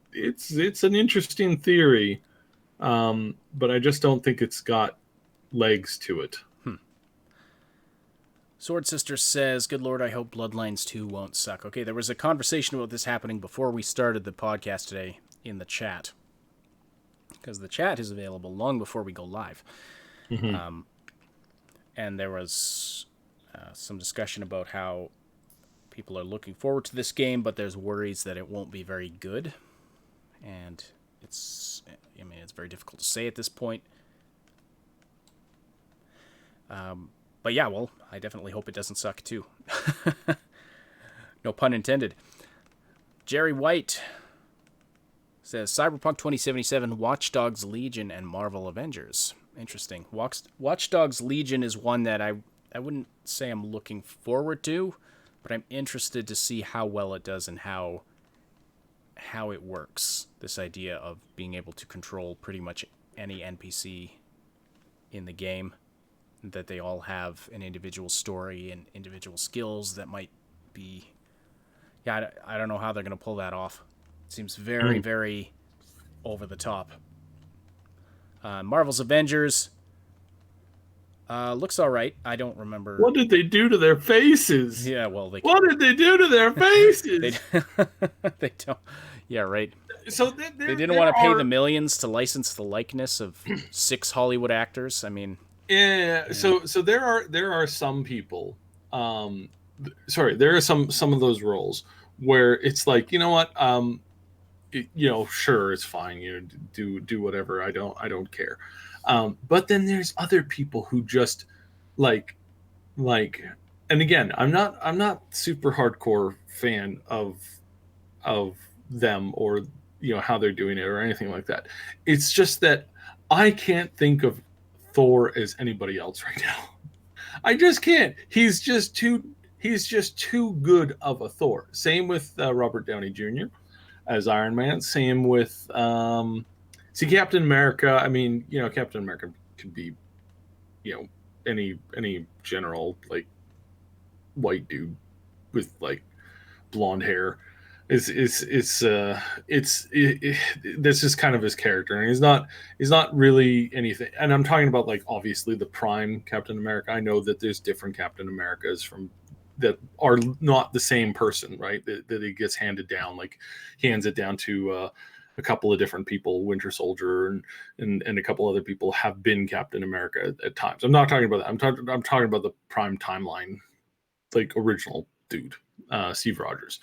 it's an interesting theory, but I just don't think it's got legs to it.
Sword Sister says, good lord, I hope Bloodlines 2 won't suck. Okay, there was a conversation about this happening before we started the podcast today in the chat, because the chat is available long before we go live. And there was some discussion about how people are looking forward to this game, but there's worries that it won't be very good. And it's very difficult to say at this point. But yeah, well, I definitely hope it doesn't suck too. No pun intended. Jerry White says Cyberpunk 2077, Watch Dogs Legion, and Marvel Avengers. Interesting. Watch Dogs Legion is one that I wouldn't say I'm looking forward to, but I'm interested to see how well it does and how it works. This idea of being able to control pretty much any NPC in the game, that they all have an individual story and individual skills that might be... Yeah, I don't know how they're going to pull that off. It seems very, very over the top. Marvel's Avengers looks all right. I don't remember.
What did they do to their faces?
Yeah, well,
what did they do to their faces?
They don't. Yeah, right.
So
they didn't want to pay the millions to license the likeness of 6 Hollywood actors. I mean,
yeah. So there are some people. There are some of those roles where it's like, you know what, sure, it's fine, do whatever. I don't care. But then there's other people who just like, and again, I'm not super hardcore fan of them or how they're doing it or anything like that. It's just that I can't think of Thor as anybody else right now. I just can't. He's just too good of a Thor. Same with Robert Downey Jr. as Iron Man. Same with Captain America. I mean, Captain America could be, any general, like, white dude with like blonde hair. This is kind of his character, and he's not really anything. And I'm talking about, like, obviously the prime Captain America. I know that there's different Captain Americas that are not the same person, right? That it gets handed down. Like, he hands it down to a couple of different people. Winter Soldier and a couple other people have been Captain America at times. I'm not talking about that. I'm talking about the prime timeline, like, original dude, Steve Rogers.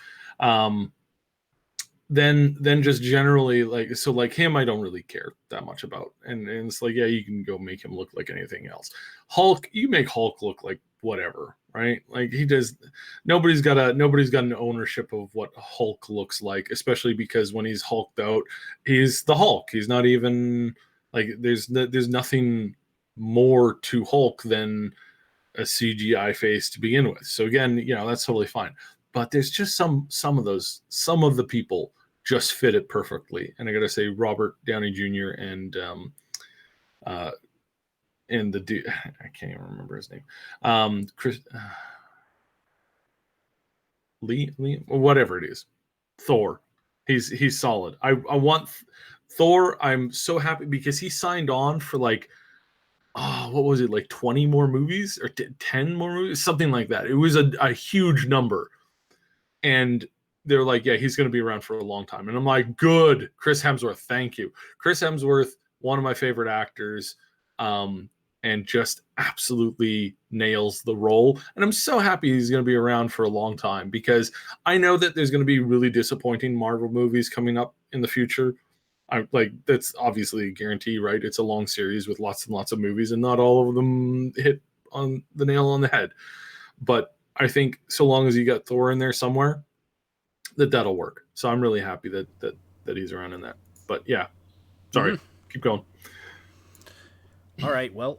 Then just generally, like, so like him, I don't really care that much about. And it's like, yeah, you can go make him look like anything else. Hulk, you make Hulk look like whatever, right? Like, he does. Nobody's got an ownership of what Hulk looks like, especially because when he's hulked out, he's the Hulk. He's not even like, there's some more to Hulk than a CGI face to begin with. So again, that's totally fine. But there's just some of the people just fit it perfectly. And I got to say, Robert Downey Jr. and the dude, I can't even remember his name. Chris, Lee, whatever it is. Thor. He's solid. I want Thor. I'm so happy because he signed on for, like, what was it, like 20 more movies or 10 more movies, something like that. It was a huge number. And they're like, yeah, he's going to be around for a long time. And I'm like, good. Chris Hemsworth, thank you. Chris Hemsworth, one of my favorite actors, and just absolutely nails the role. And I'm so happy he's going to be around for a long time, because I know that there's going to be really disappointing Marvel movies coming up in the future. That's obviously a guarantee, right? It's a long series with lots and lots of movies, and not all of them hit on the nail on the head. But I think so long as you got Thor in there somewhere, that'll work. So I'm really happy that he's around in that. But yeah, sorry, keep going.
All right, well,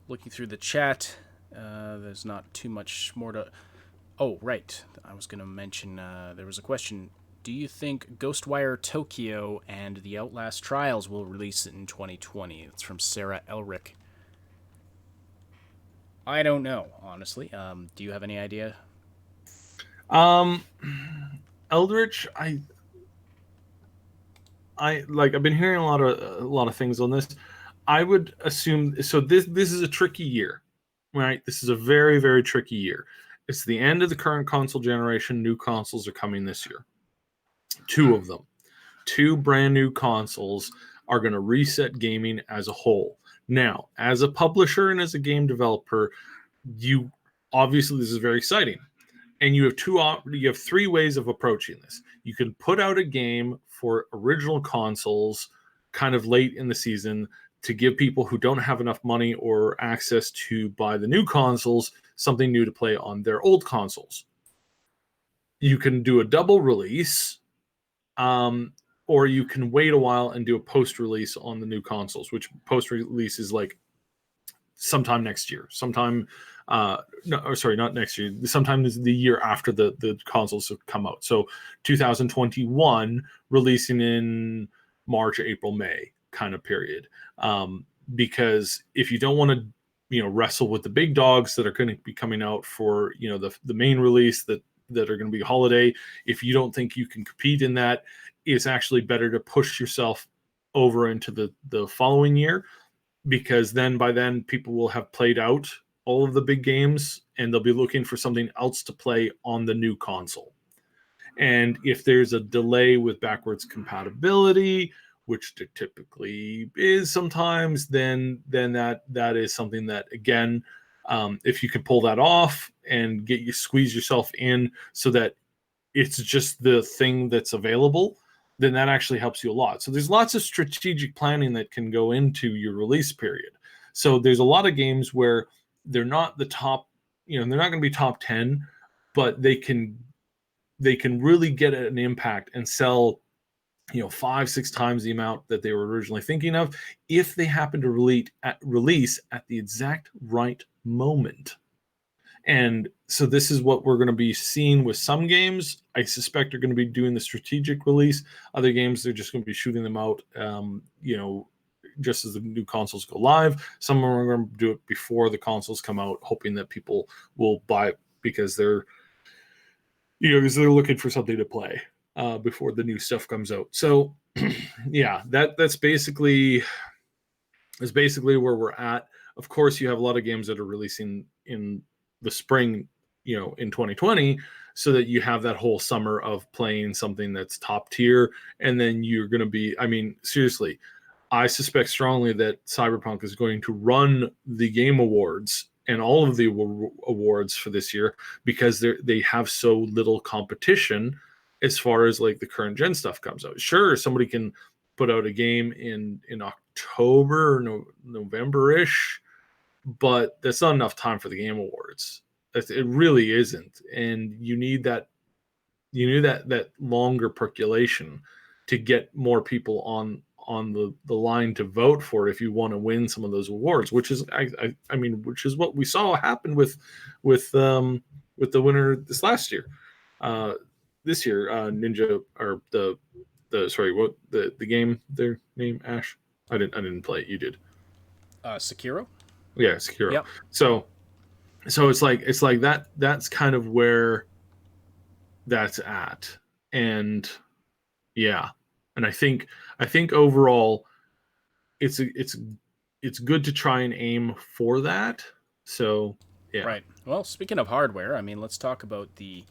looking through the chat, there's not too much more to... Oh, right. I was going to mention, there was a question. Do you think Ghostwire Tokyo and the Outlast Trials will release it in 2020? It's from Sarah Elric. I don't know, honestly. Do you have any idea?
Eldritch, I've been hearing a lot of things on this. I would assume, so this is a tricky year, right? This is a very, very tricky year. It's the end of the current console generation. New consoles are coming this year. 2 of them. 2 brand new consoles are going to reset gaming as a whole. Now, as a publisher and as a game developer, you obviously this is very exciting, and you have three ways of approaching this. You can put out a game for original consoles kind of late in the season to give people who don't have enough money or access to buy the new consoles something new to play on their old consoles. You can do a double release, or you can wait a while and do a post-release on the new consoles, which post-release is like sometime next year, not next year, sometime the year after the consoles have come out. So 2021 releasing in March, April, May kind of period. Because if you don't want to, wrestle with the big dogs that are going to be coming out for, the main release that are going to be holiday, if you don't think you can compete in that, it's actually better to push yourself over into the following year, because by then people will have played out all of the big games and they'll be looking for something else to play on the new console. And if there's a delay with backwards compatibility, which there typically is sometimes, then that is something that, again, if you can pull that off and squeeze yourself in so that it's just the thing that's available, then that actually helps you a lot. So there's lots of strategic planning that can go into your release period. So there's a lot of games where they're not the top, they're not going to be top 10, but they can really get an impact and sell 5-6 times the amount that they were originally thinking of, if they happen to release at the exact right moment. And so this is what we're going to be seeing with some games. I suspect are going to be doing the strategic release. Other games, they're just going to be shooting them out, just as the new consoles go live. Some of them are going to do it before the consoles come out, hoping that people will buy it because they're looking for something to play before the new stuff comes out. So yeah, that's basically where we're at. Of course, you have a lot of games that are releasing in the spring, in 2020, so that you have that whole summer of playing something that's top tier. And then you're going to be, seriously, I suspect strongly that Cyberpunk is going to run the Game Awards and all of the awards for this year, because they have so little competition as far as like the current gen stuff comes out. Sure, somebody can put out a game in October or November-ish, but that's not enough time for the Game Awards. It really isn't. And you need that longer percolation to get more people on the line to vote for it if you want to win some of those awards, which is which is what we saw happen with the winner this last year. This year, Ninja, or the game, their name, Ash. I didn't play it. You did.
Sekiro.
Yeah, Sekiro.
Yep.
So it's like that. That's kind of where that's at, and yeah, and I think overall, it's good to try and aim for that. So yeah.
Right. Well, speaking of hardware, let's talk about the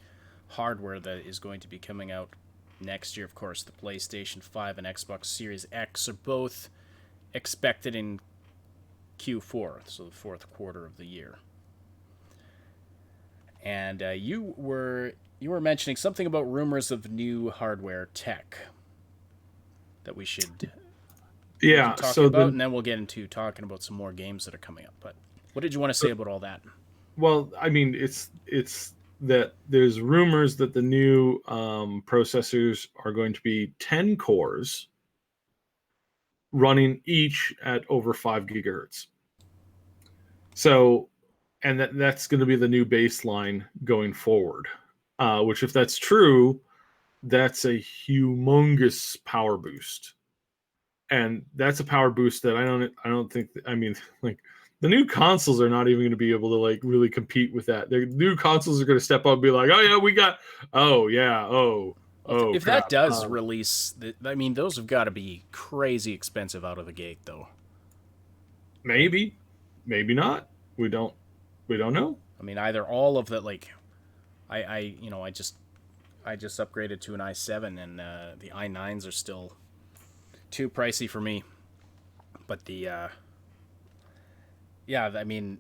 hardware that is going to be coming out next year. Of course, the PlayStation 5 and Xbox Series X are both expected in Q4, so the fourth quarter of the year. And you were mentioning something about rumors of new hardware tech that we should talk about, and then we'll get into talking about some more games that are coming up. But what did you want to say about all that?
Well, it's that there's rumors that the new processors are going to be 10 cores running each at over 5 gigahertz. So, and that's going to be the new baseline going forward, which, if that's true, that's a humongous power boost. And that's a power boost that I don't think, the new consoles are not even going to be able to like really compete with that. The new consoles are going to step up and be like,
if that does release, those have got to be crazy expensive out of the gate, though.
Maybe not. We don't know.
Either all of that, like, I just upgraded to an i7, and the i9s are still too pricey for me. But the yeah, I mean,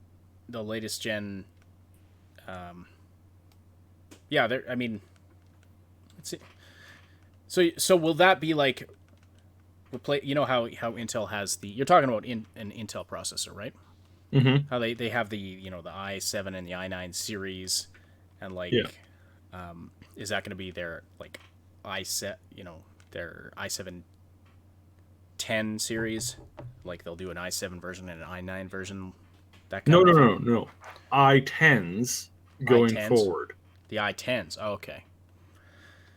the latest gen. Yeah, there. I mean, let's see. So will that be like replace? You know how Intel has the. You're talking about an Intel processor, right?
Mm-hmm.
How they have the the i7 and the i9 series, and
Yeah.
is that going to be their like i7 their i7 10 series? Like they'll do an i7 version and an i9 version. That
No,
kind
no,
of
no, no. I10s going
i10s.
forward
The i10s. Oh, okay.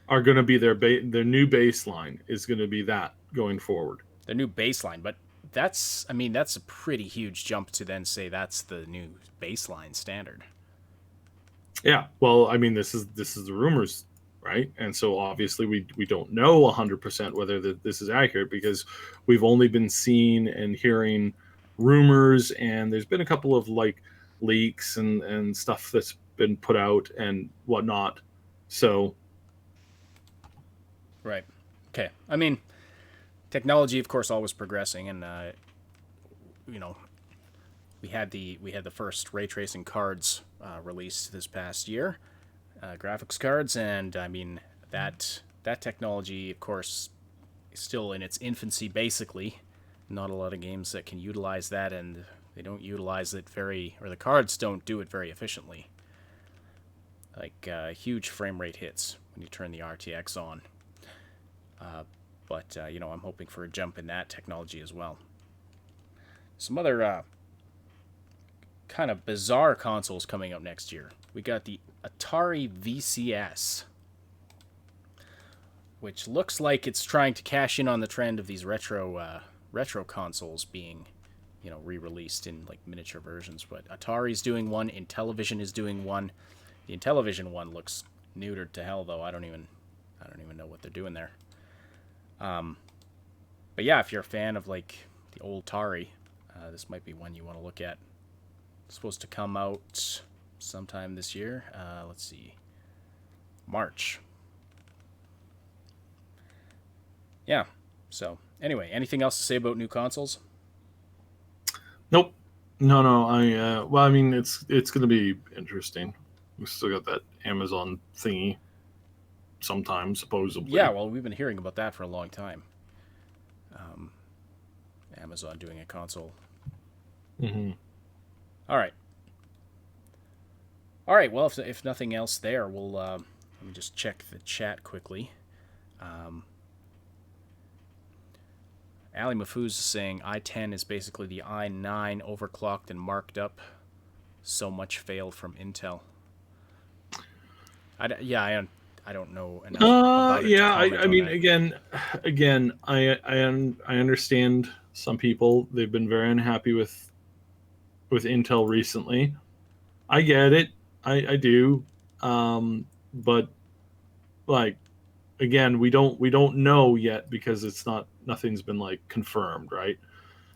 are going to be their new baseline is going to be that going forward.
The new baseline, but that's that's a pretty huge jump to then say that's the new baseline standard.
Yeah. Well, I mean, this is the rumors, right? And so obviously we don't know 100% whether this is accurate because we've only been seeing and hearing rumors, and there's been a couple of like leaks and stuff that's been put out and whatnot. So
Right. Okay. I mean, technology, of course, always progressing, and you know, we had the first ray tracing cards released this past year, graphics cards, and I mean that technology, of course, is still in its infancy. Basically, not a lot of games that can utilize that, and they don't utilize it or the cards don't do it very efficiently. Like huge frame rate hits when you turn the RTX on. But I'm hoping for a jump in that technology as well. Some other kind of bizarre consoles coming out next year. We got the Atari VCS, which looks like it's trying to cash in on the trend of these retro consoles being, re-released in like miniature versions. But Atari's doing one, Intellivision is doing one. The Intellivision one looks neutered to hell, though. I don't even know what they're doing there. But yeah, if you're a fan of like the old Atari, this might be one you want to look at. It's supposed to come out sometime this year. Let's see, March. Yeah. So anyway, anything else to say about new consoles?
nope, no. Well, I mean, it's going to be interesting. We still got that Amazon thingy. Sometime supposedly.
Yeah. Well, we've been hearing about that for a long time. Amazon doing a console.
Mm-hmm.
All right. All right. Well, if nothing else there, we'll let me just check the chat quickly. Ali Mafuz is saying i10 is basically the i9 overclocked and marked up. So much failed from Intel. I don't know enough about it.
Yeah.
To comment
I
on
mean,
that.
again, I understand some people. They've been very unhappy with Intel recently. I get it. I do. But like again, we don't know yet because nothing's been like confirmed, right?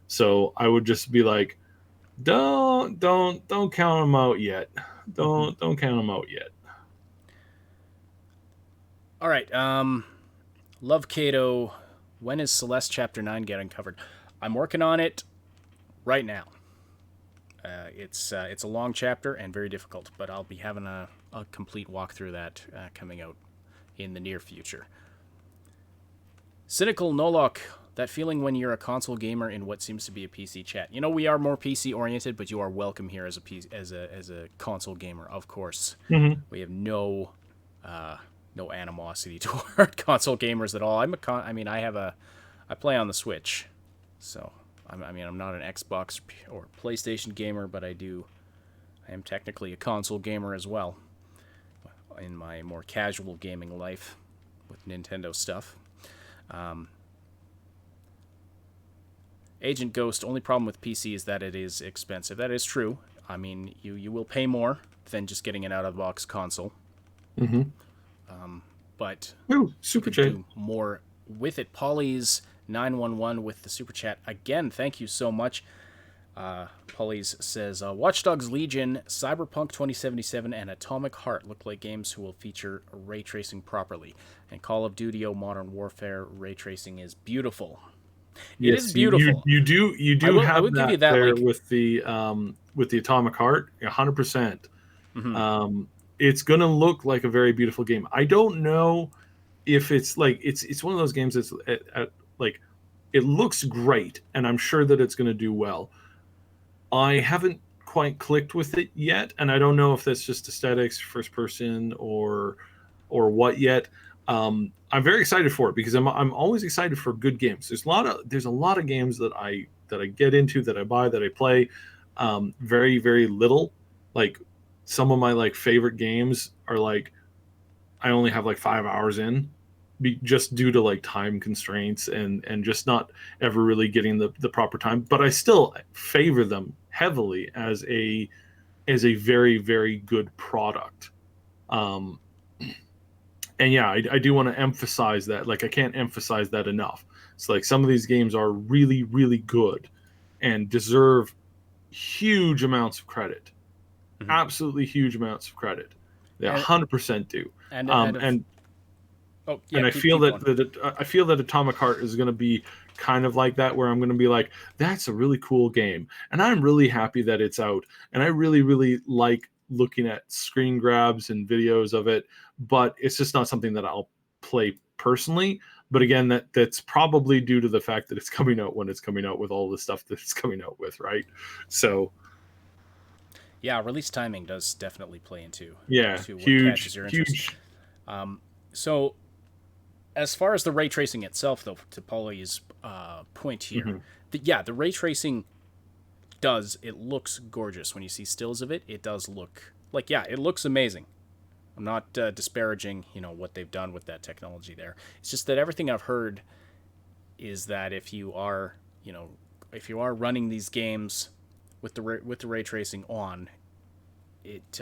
So I would just be like, don't count them out yet. Don't count them out yet.
All right. Love Kato. When is Celeste Chapter 9 getting covered? I'm working on it right now. It's a long chapter and very difficult, but I'll be having a complete walkthrough that coming out in the near future. Cynical Nolok, that feeling when you're a console gamer in what seems to be a PC chat. We are more PC oriented, but you are welcome here as a console gamer, of course.
Mm-hmm.
We have no animosity toward console gamers at all. I play on the Switch, so I'm not an Xbox or PlayStation gamer, but I am technically a console gamer as well in my more casual gaming life with Nintendo stuff. Agent Ghost, only problem with PC is that it is expensive. That is true. I mean, you will pay more than just getting an out-of-the-box console.
Mm-hmm.
But
Ooh, super chat.
do more with it. Polly's 911 with the super chat again. Thank you so much. Polly's says, Watch Dogs Legion, Cyberpunk 2077, and Atomic Heart look like games who will feature ray tracing properly. And Call of Duty Modern Warfare ray tracing is beautiful. It is
Yes,
beautiful.
you do
I will
have
give you
that
that.
there
Like,
with the Atomic Heart, 100%.
mhm.
It's gonna look like a very beautiful game. I don't know if it's like it's one of those games that's like it looks great, and I'm sure that it's gonna do well. I haven't quite clicked with it yet, and I don't know if that's just aesthetics, first person, or what yet. I'm very excited for it because I'm always excited for good games. There's a lot of games that I get into, that I buy, that I play. Very very little. Like some of my like favorite games are like I only have like 5 hours in, just due to like time constraints and just not ever really getting the proper time. But I still favor them heavily as a very very good product. Um, and yeah, I do want to emphasize that. Like I can't emphasize that enough. It's like some of these games are really really good and deserve huge amounts of credit,
Mhm.
absolutely huge amounts of credit. They
and
100% do.
and if
And
oh yeah,
and I feel
keep going.
I feel that Atomic Heart is going to be kind of like that, where I'm going to be like, that's a really cool game, and I'm really happy that it's out, and I really really like looking at screen grabs and videos of it, but it's just not something that I'll play personally. But again, that's probably due to the fact that it's coming out when it's coming out with all the stuff that it's coming out with, right? So
Yeah, release timing does definitely play into
yeah,
to what catches
huge
your interest.
huge.
So, as far as the ray tracing itself, though, to Polly's point here,
Mhm.
the ray tracing it looks gorgeous when you see stills of it. It does look like, yeah, it looks amazing. I'm not disparaging, what they've done with that technology there. It's just that everything I've heard is that if you are running these games with the ray tracing on it,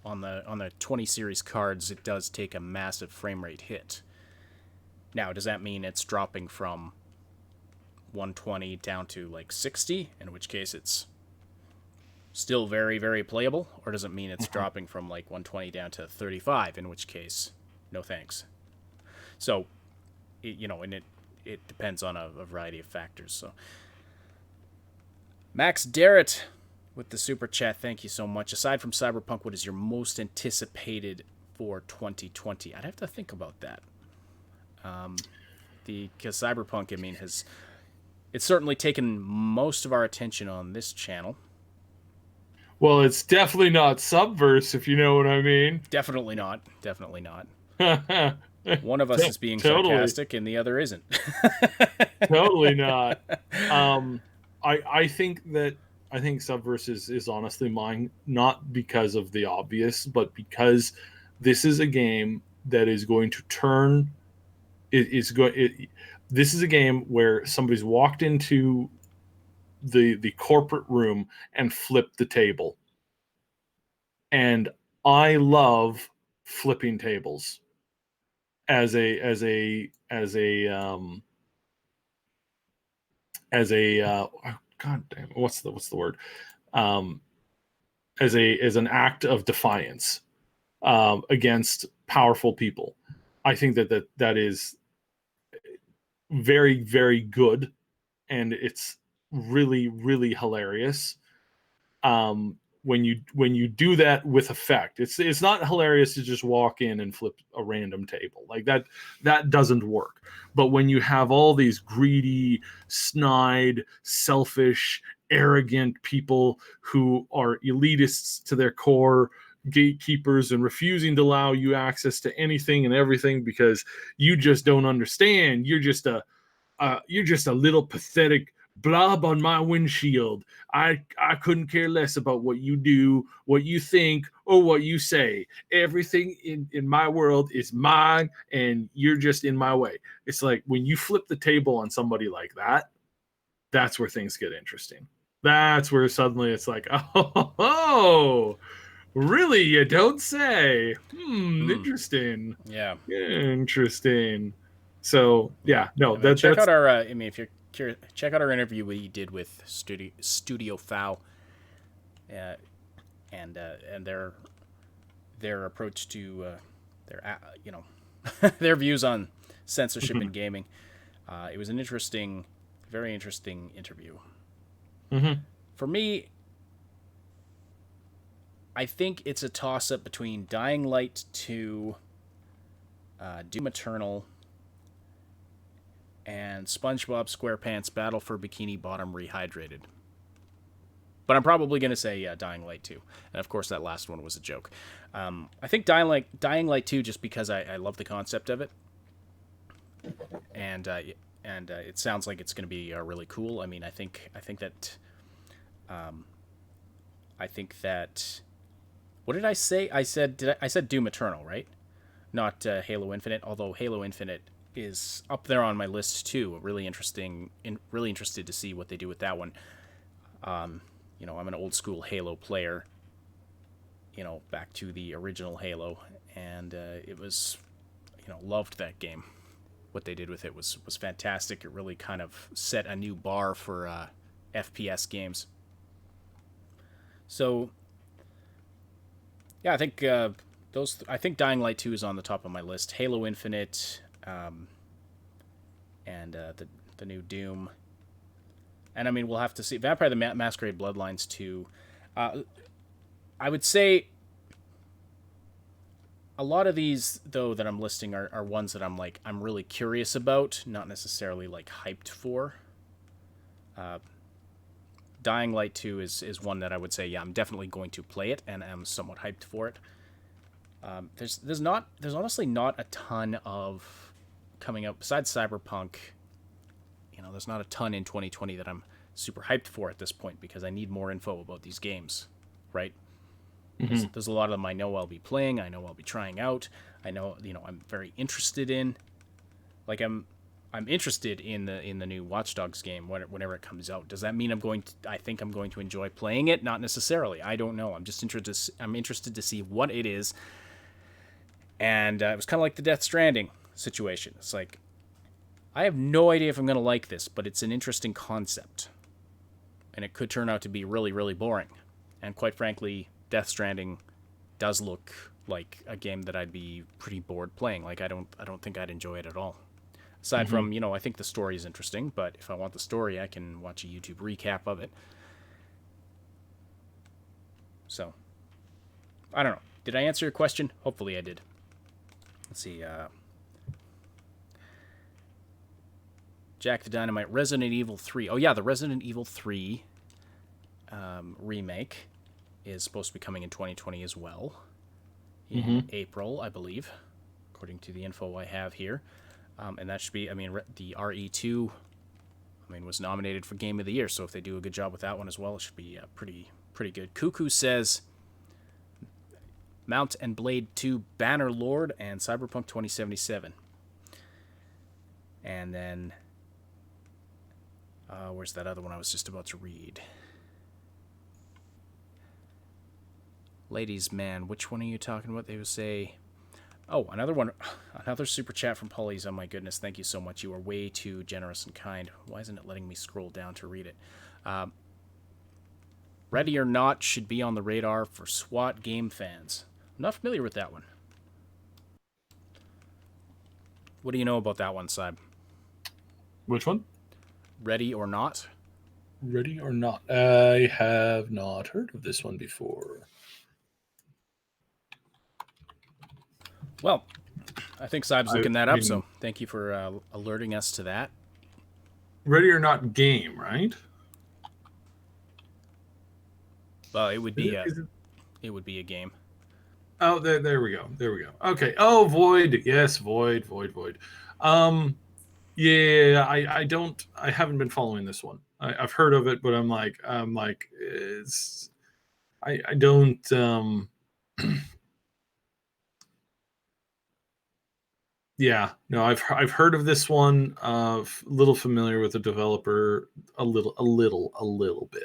on the 20 series cards, it does take a massive frame rate hit. Now, does that mean it's dropping from 120 down to like 60, in which case it's still very very playable, or does it mean it's dropping from like 120 down to 35, in which case no thanks? So and it depends on a variety of factors. So Max Darrett with the super chat, thank you so much. Aside from Cyberpunk, what is your most anticipated for 2020? I'd have to think about that. Because Cyberpunk, I mean, it's certainly taken most of our attention on this channel.
Well, it's definitely not Subverse, if you know what I mean.
Definitely not. Definitely not.
T-
One of us is being
totally,
sarcastic, and the other isn't.
totally not. Um, I think Subverse is honestly mine, not because of the obvious, but because this is a game that is going to turn. It is going. This is a game where somebody's walked into the corporate room and flipped the table, and I love flipping tables as a god damn, what's the word, um as an act of defiance against powerful people. I think that is very very good, and it's really really hilarious when you do that with effect. It's not hilarious to just walk in and flip a random table like that. That doesn't work. But when you have all these greedy, snide, selfish, arrogant people who are elitists to their core, gatekeepers, and refusing to allow you access to anything and everything because you just don't understand. You're just a little pathetic blob on my windshield. I couldn't care less about what you do, what you think, or what you say. Everything in my world is mine, and you're just in my way. It's like when you flip the table on somebody like that, that's where things get interesting. That's where suddenly it's like, oh, really? You don't say.
Hmm.
Interesting.
Yeah.
Interesting. So yeah, no,
I mean, check
that's
out our. I mean, if you're curious, check out our interview we did with Studio Fow, uh, and their approach to their views on censorship in gaming. It was an interesting, very interesting interview.
Mm-hmm.
For me, I think it's a toss-up between Dying Light 2, Doom Eternal, and SpongeBob SquarePants Battle for Bikini Bottom Rehydrated. But I'm probably going to say Dying Light 2. And of course, that last one was a joke. I think Dying Light 2 just because I love the concept of it. And it sounds like it's going to be really cool. I mean, I think that what did I say? I said Doom Eternal, right? Not Halo Infinite, although Halo Infinite is up there on my list too. Really interested to see what they do with that one. I'm an old school Halo player. Back to the original Halo, and it was, loved that game. What they did with it was fantastic. It really kind of set a new bar for FPS games. So, yeah, I think I think Dying Light 2 is on the top of my list. Halo Infinite, and the new Doom. And I mean, we'll have to see. Vampire the Masquerade Bloodlines 2. I would say a lot of these, though, that I'm listing are ones that I'm really curious about, not necessarily hyped for. Dying Light 2 is one that I would say, yeah, I'm definitely going to play it, and I'm somewhat hyped for it. There's honestly not a ton of coming out besides Cyberpunk. There's not a ton in 2020 that I'm super hyped for at this point because I need more info about these games, right? Mm-hmm. There's a lot of them I know I'll be playing, I know I'll be trying out, I know I'm very interested in. I'm interested in the new Watch Dogs game whenever it comes out. Does that mean I think I'm going to enjoy playing it? Not necessarily. I don't know. I'm just interested to see what it is. And it was kind of like the Death Stranding situation. It's like, I have no idea if I'm going to like this, but it's an interesting concept. And it could turn out to be really, really boring. And quite frankly, Death Stranding does look like a game that I'd be pretty bored playing. I don't think I'd enjoy it at all. Aside from, I think the story is interesting, but if I want the story, I can watch a YouTube recap of it. So, I don't know. Did I answer your question? Hopefully I did. Let's see. Jack the Dynamite, Resident Evil 3. Oh, yeah, the Resident Evil 3 remake is supposed to be coming in 2020 as well. In April, I believe, according to the info I have here. And that should be, the RE2, was nominated for Game of the Year, so if they do a good job with that one as well, it should be pretty good. Cuckoo says Mount and Blade 2 Bannerlord and Cyberpunk 2077. And then, where's that other one I was just about to read? Ladies, man, which one are you talking about? They would say... Oh, another one. Another super chat from Polly's. Oh my goodness, thank you so much. You are way too generous and kind. Why isn't it letting me scroll down to read it? Ready or Not should be on the radar for SWAT game fans. I'm not familiar with that one. What do you know about that one, Saib?
Which one?
Ready or Not?
Ready or Not. I have not heard of this one before.
Well, I think Saib's looking that up, so thank you for alerting us to that.
Ready or Not game, right?
Well, it would be a game.
Oh, there we go. Okay. Oh, Void. Yes, Void. Yeah, I haven't been following this one. I've heard of it, but I'm like, I don't. Yeah, no, I've heard of this one. Little familiar with the developer, a little bit,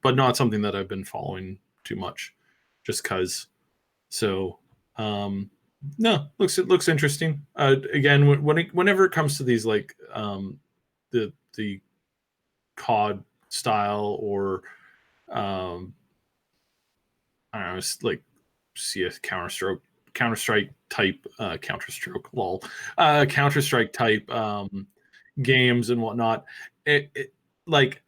but not something that I've been following too much, just cause. So, no, looks interesting. Again, whenever it comes to these the COD style or I don't know, it's like CS Counter-Strike type Counter-Strike type games and whatnot. like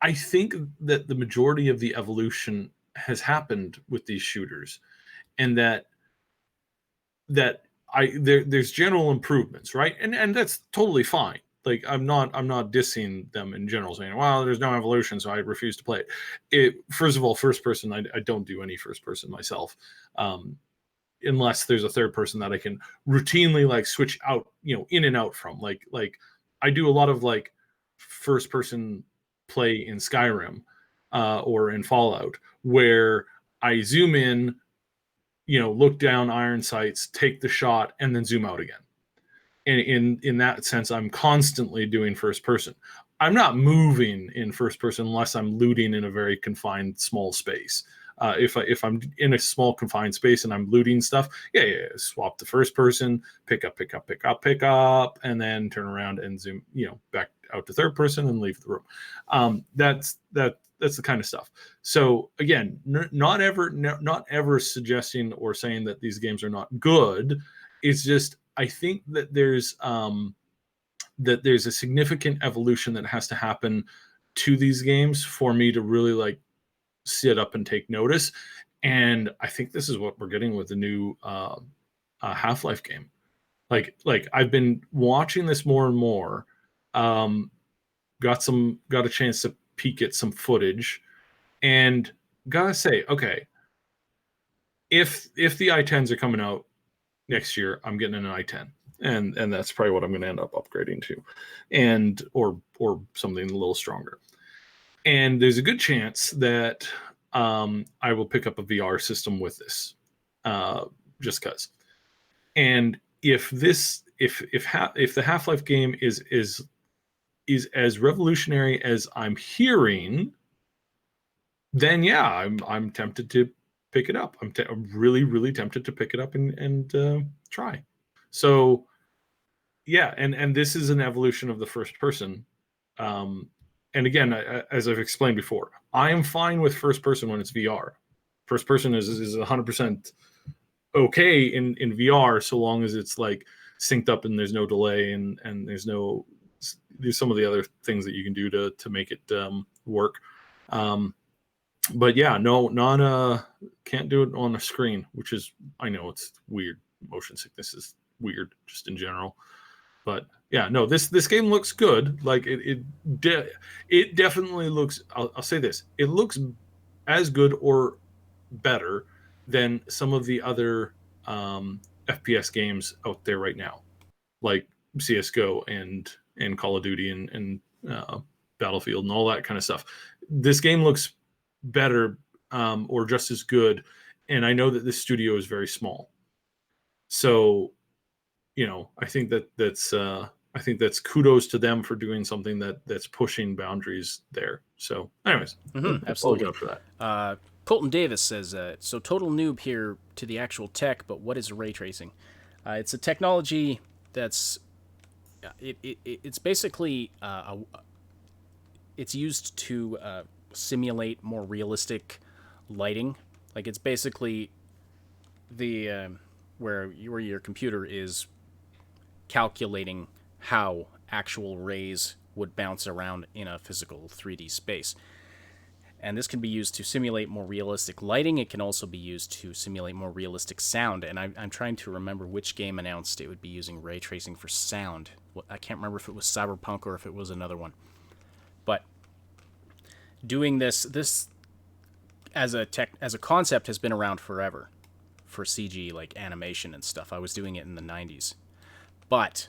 I think that the majority of the evolution has happened with these shooters, and that there's general improvements, right? And that's totally fine. Like I'm not dissing them in general, saying, well, there's no evolution, so I refuse to play it. First of all, first person, I don't do any first person myself. Unless there's a third person that I can routinely like switch out, in and out from. Like I do a lot of like first person play in Skyrim or in Fallout, where I zoom in, look down iron sights, take the shot, and then zoom out again. And in that sense, I'm constantly doing first person. I'm not moving in first person unless I'm looting in a very confined small space. If I'm in a small confined space and I'm looting stuff, swap to first person, pick up, and then turn around and zoom, back out to third person and leave the room. That's the kind of stuff. So again, not ever suggesting or saying that these games are not good. It's just I think that there's a significant evolution that has to happen to these games for me to really like sit up and take notice. And I think this is what we're getting with the new Half-Life game. Like I've been watching this more and more. Got a chance to peek at some footage, and gotta say, okay, if the i10s are coming out next year, I'm getting an i10, and that's probably what I'm going to end up upgrading to, and or something a little stronger. And there's a good chance that I will pick up a VR system with this, just cause. And if the Half-Life game is as revolutionary as I'm hearing, then yeah, I'm tempted to pick it up. I'm really, really tempted to pick it up and try. So yeah, and this is an evolution of the first person. And again, as I've explained before, I am fine with first person when it's VR. First person is 100% okay in VR, so long as it's like synced up and there's no delay and there's some of the other things that you can do to make it work. But yeah, can't do it on a screen, which is, I know it's weird. Motion sickness is weird just in general. But yeah, no, this game looks good. Like it definitely looks, I'll say this, it looks as good or better than some of the other FPS games out there right now, like CSGO and Call of Duty and Battlefield and all that kind of stuff. This game looks better or just as good, and I know that this studio is very small, so I think that's kudos to them for doing something that's pushing boundaries there. So anyways, that's all I got for that.
Colton Davis says, so total noob here to the actual tech, but what is ray tracing? It's a technology that's it's basically it's used to simulate more realistic lighting. Like it's basically the where your computer is calculating how actual rays would bounce around in a physical 3D space. And this can be used to simulate more realistic lighting. It can also be used to simulate more realistic sound. And I'm trying to remember which game announced it would be using ray tracing for sound. I can't remember if it was Cyberpunk or if it was another one. But doing this as a concept has been around forever for CG, like animation and stuff. I was doing it in the 90s. But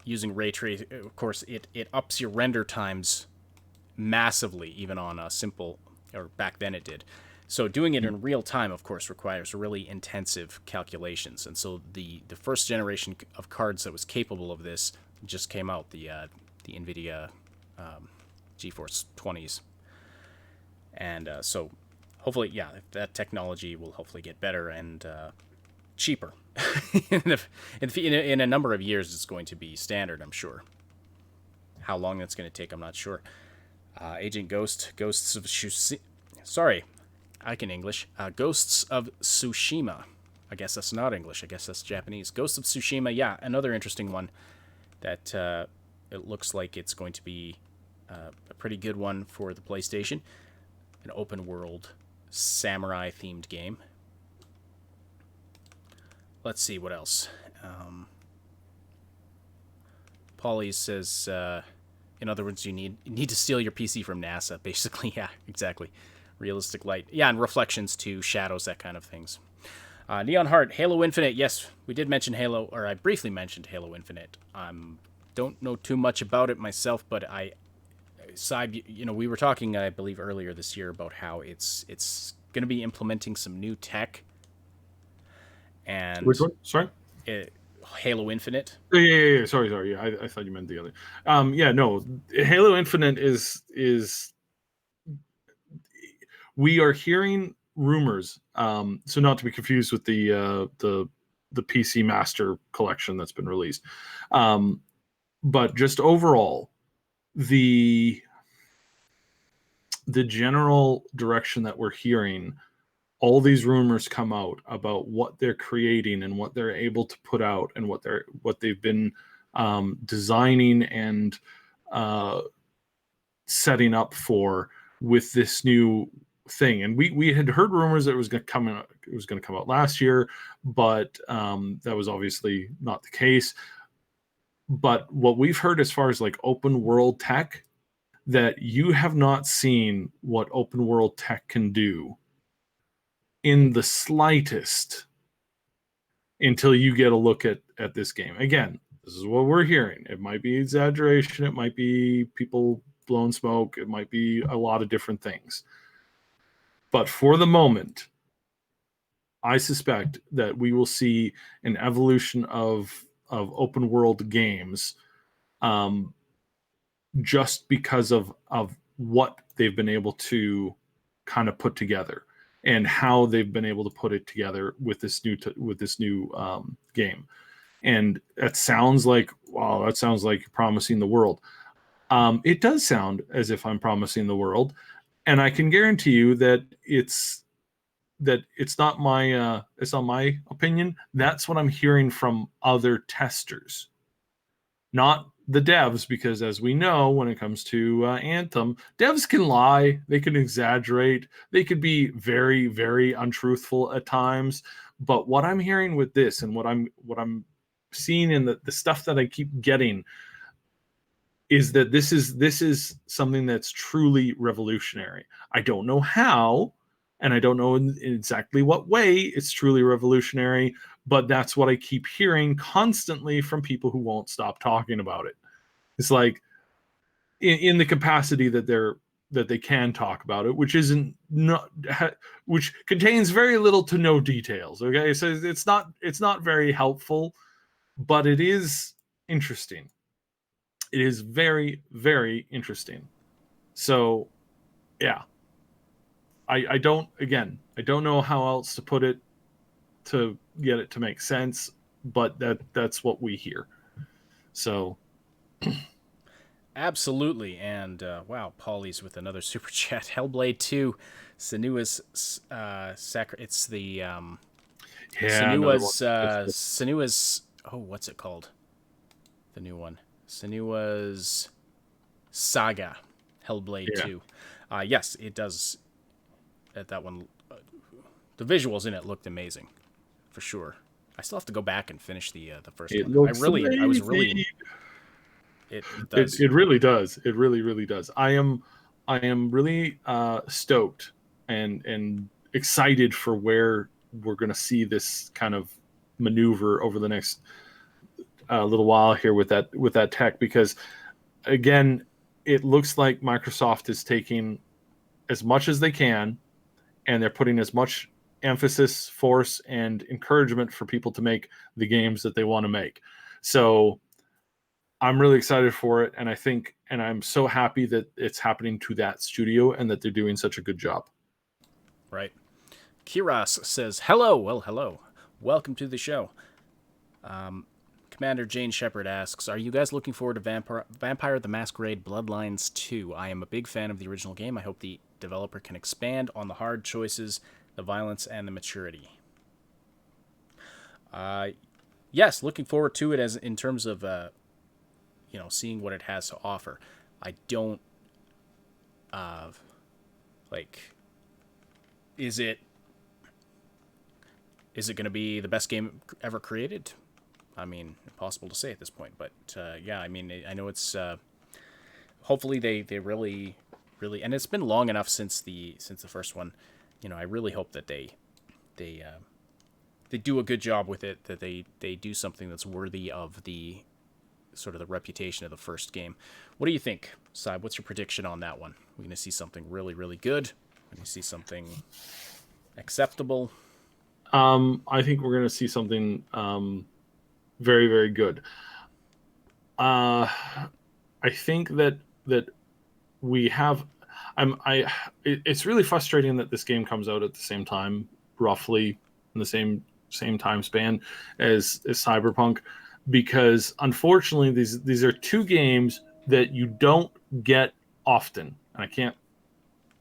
using ray tracing, of course, it ups your render times massively, even on a simple, or back then it did. So doing it in real time, of course, requires really intensive calculations. And so the first generation of cards that was capable of this just came out, the NVIDIA GeForce 20s. And so hopefully, yeah, that technology will hopefully get better and cheaper. in a number of years, it's going to be standard, I'm sure. How long that's going to take, I'm not sure. Agent Ghosts of Tsushima. Sorry, I can English. Ghosts of Tsushima. I guess that's not English. I guess that's Japanese. Ghosts of Tsushima. Yeah, another interesting one that it looks like it's going to be a pretty good one for the PlayStation. An open world samurai themed game. Let's see what else. Paulie says, in other words, you need to steal your PC from NASA. Basically, yeah, exactly. Realistic light. Yeah, and reflections to shadows, that kind of things. Neon Heart, Halo Infinite. Yes, we did mention Halo, or I briefly mentioned Halo Infinite. Don't know too much about it myself, but we were talking, I believe, earlier this year about how it's going to be implementing some new tech. And
Which one? Sorry?
Halo Infinite.
Yeah. Sorry. Yeah, I thought you meant the other. Yeah, no. Halo Infinite is we are hearing rumors. So not to be confused with the PC Master Collection that's been released, but just overall, the general direction that we're hearing, all these rumors come out about what they're creating and what they're able to put out and what they've been designing and setting up for with this new thing. And we had heard rumors that it was going to come out. It was going to come out last year, but that was obviously not the case. But what we've heard as far as like open world tech, that you have not seen what open world tech can do in the slightest until you get a look at this game. Again, this is what we're hearing. It might be exaggeration. It might be people blowing smoke. It might be a lot of different things. But for the moment, I suspect that we will see an evolution of open world games, just because of what they've been able to kind of put together and how they've been able to put it together with this new game. And that sounds like, wow, that sounds like you're promising the world. It does sound as if I'm promising the world, and I can guarantee you that it's not my opinion. That's what I'm hearing from other testers, not the devs, because as we know, when it comes to Anthem, devs can lie, they can exaggerate, they could be very, very untruthful at times. But what I'm hearing with this, and what I'm seeing in the stuff that I keep getting, is that this is something that's truly revolutionary. I don't know how, and I don't know in exactly what way it's truly revolutionary, but that's what I keep hearing constantly from people who won't stop talking about it. It's like in the capacity that they can talk about it, which which contains very little to no details. Okay, so it's not very helpful, but it is interesting. It is very, very interesting. So, yeah, I don't know how else to put it to get it to make sense, but that's what we hear. So,
Absolutely. And wow, Paulie's with another super chat. Hellblade 2, Senua's it's the Senua's what's it called? The new one. Senua's Saga, Hellblade 2. Yes, it does. That one, the visuals in it looked amazing, for sure. I still have to go back and finish the first one. I was really. It does.
It really does. It really, really does. I am really stoked and excited for where we're going to see this kind of maneuver over the next little while here with that tech, because again, it looks like Microsoft is taking as much as they can, and they're putting as much emphasis, force, and encouragement for people to make the games that they want to make. So I'm really excited for it, and I'm so happy that it's happening to that studio and that they're doing such a good job.
Right. Kiras says, hello. Well, hello. Welcome to the show. Commander Jane Sheppard asks, are you guys looking forward to Vampire the Masquerade Bloodlines 2? I am a big fan of the original game. I hope the developer can expand on the hard choices, the violence, and the maturity. Yes, looking forward to it as in terms of seeing what it has to offer. I don't like. Is it going to be the best game ever created? I mean, impossible to say at this point. But yeah, I mean, I know it's. Hopefully, they really, and it's been long enough since the first one. I really hope that they do a good job with it. That they do something that's worthy of the sort of the reputation of the first game. What do you think, Saib? What's your prediction on that one? We're going to see something really, really good. We're going to see something acceptable.
I think we're going to see something very, very good. I think that we have. It's really frustrating that this game comes out at the same time, roughly in the same time span as Cyberpunk, because unfortunately these are two games that you don't get often, and I can't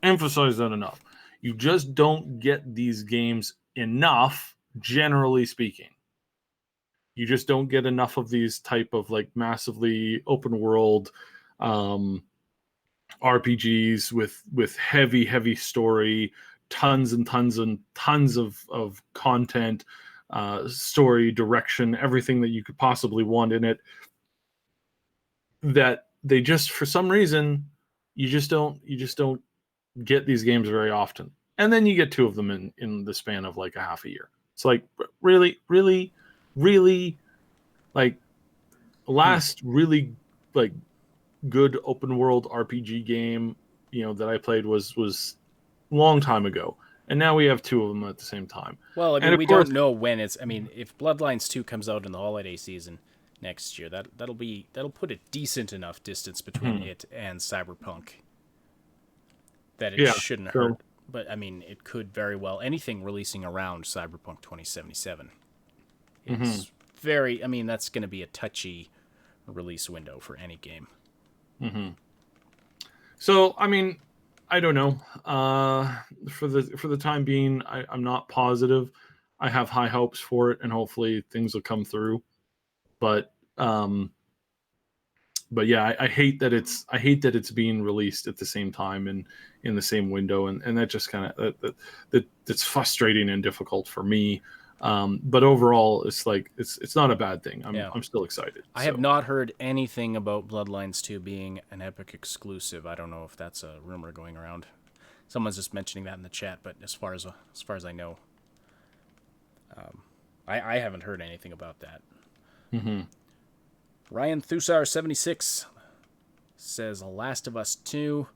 emphasize that enough. You just don't get these games enough, generally speaking. You just don't get enough of these type of like massively open world RPGs with heavy story, tons and tons of content, story, direction, everything that you could possibly want in it. That they just, for some reason, you just don't get these games very often. And then you get two of them in the span of like a half a year. It's like really like last really like good open world RPG game, that I played was a long time ago. And now we have two of them at the same time.
Well, I mean, we don't know when it's. I mean, if Bloodlines 2 comes out in the holiday season next year, that'll put a decent enough distance between it and Cyberpunk that it shouldn't hurt. But I mean, it could very well, anything releasing around Cyberpunk 2077 is very. I mean, that's going to be a touchy release window for any game.
So, I mean, I don't know. For the time being, I'm not positive. I have high hopes for it, and hopefully things will come through. But yeah, I hate that it's being released at the same time and in the same window, and that just kind of that's frustrating and difficult for me. But overall, it's like it's not a bad thing. I'm still excited.
I have not heard anything about Bloodlines 2 being an Epic exclusive. I don't know if that's a rumor going around. Someone's just mentioning that in the chat, but as far as I know, I haven't heard anything about that. Ryan Thusar76 says Last of Us 2,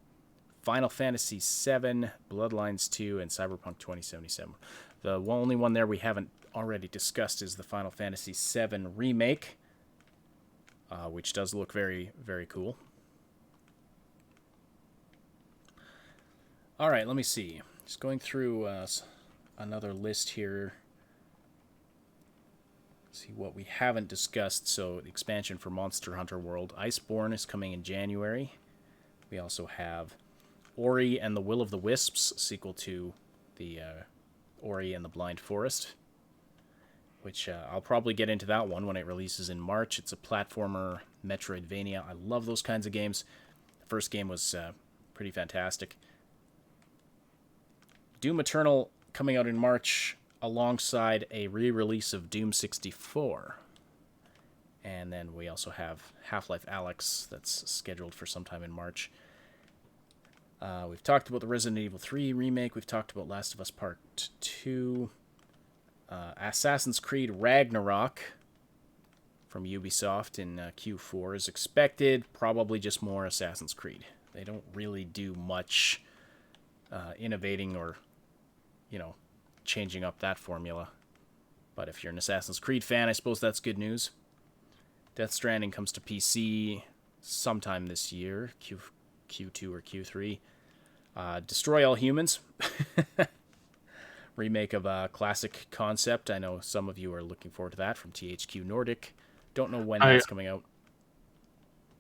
Final Fantasy 7, Bloodlines 2, and Cyberpunk 2077. The only one there we haven't already discussed is the Final Fantasy 7 remake, which does look very, very cool. All right, let me see. Just going through another list here. See what we haven't discussed. So the expansion for Monster Hunter World. Iceborne is coming in January. We also have Ori and the Will of the Wisps, sequel to the Ori and the Blind Forest, which I'll probably get into that one when it releases in March. It's a platformer Metroidvania. I love those kinds of games. The first game was pretty fantastic. Doom Eternal coming out in March alongside a re-release of Doom 64. And then we also have Half-Life Alyx that's scheduled for sometime in March. We've talked about the Resident Evil 3 remake. We've talked about Last of Us Part 2. Assassin's Creed Ragnarok from Ubisoft in Q4 is expected. Probably just more Assassin's Creed. They don't really do much innovating or, changing up that formula. But if you're an Assassin's Creed fan, I suppose that's good news. Death Stranding comes to PC sometime this year, Q2 or Q3. Destroy All Humans. Remake of a classic concept. I know some of you are looking forward to that from THQ Nordic. Don't know when that's coming out.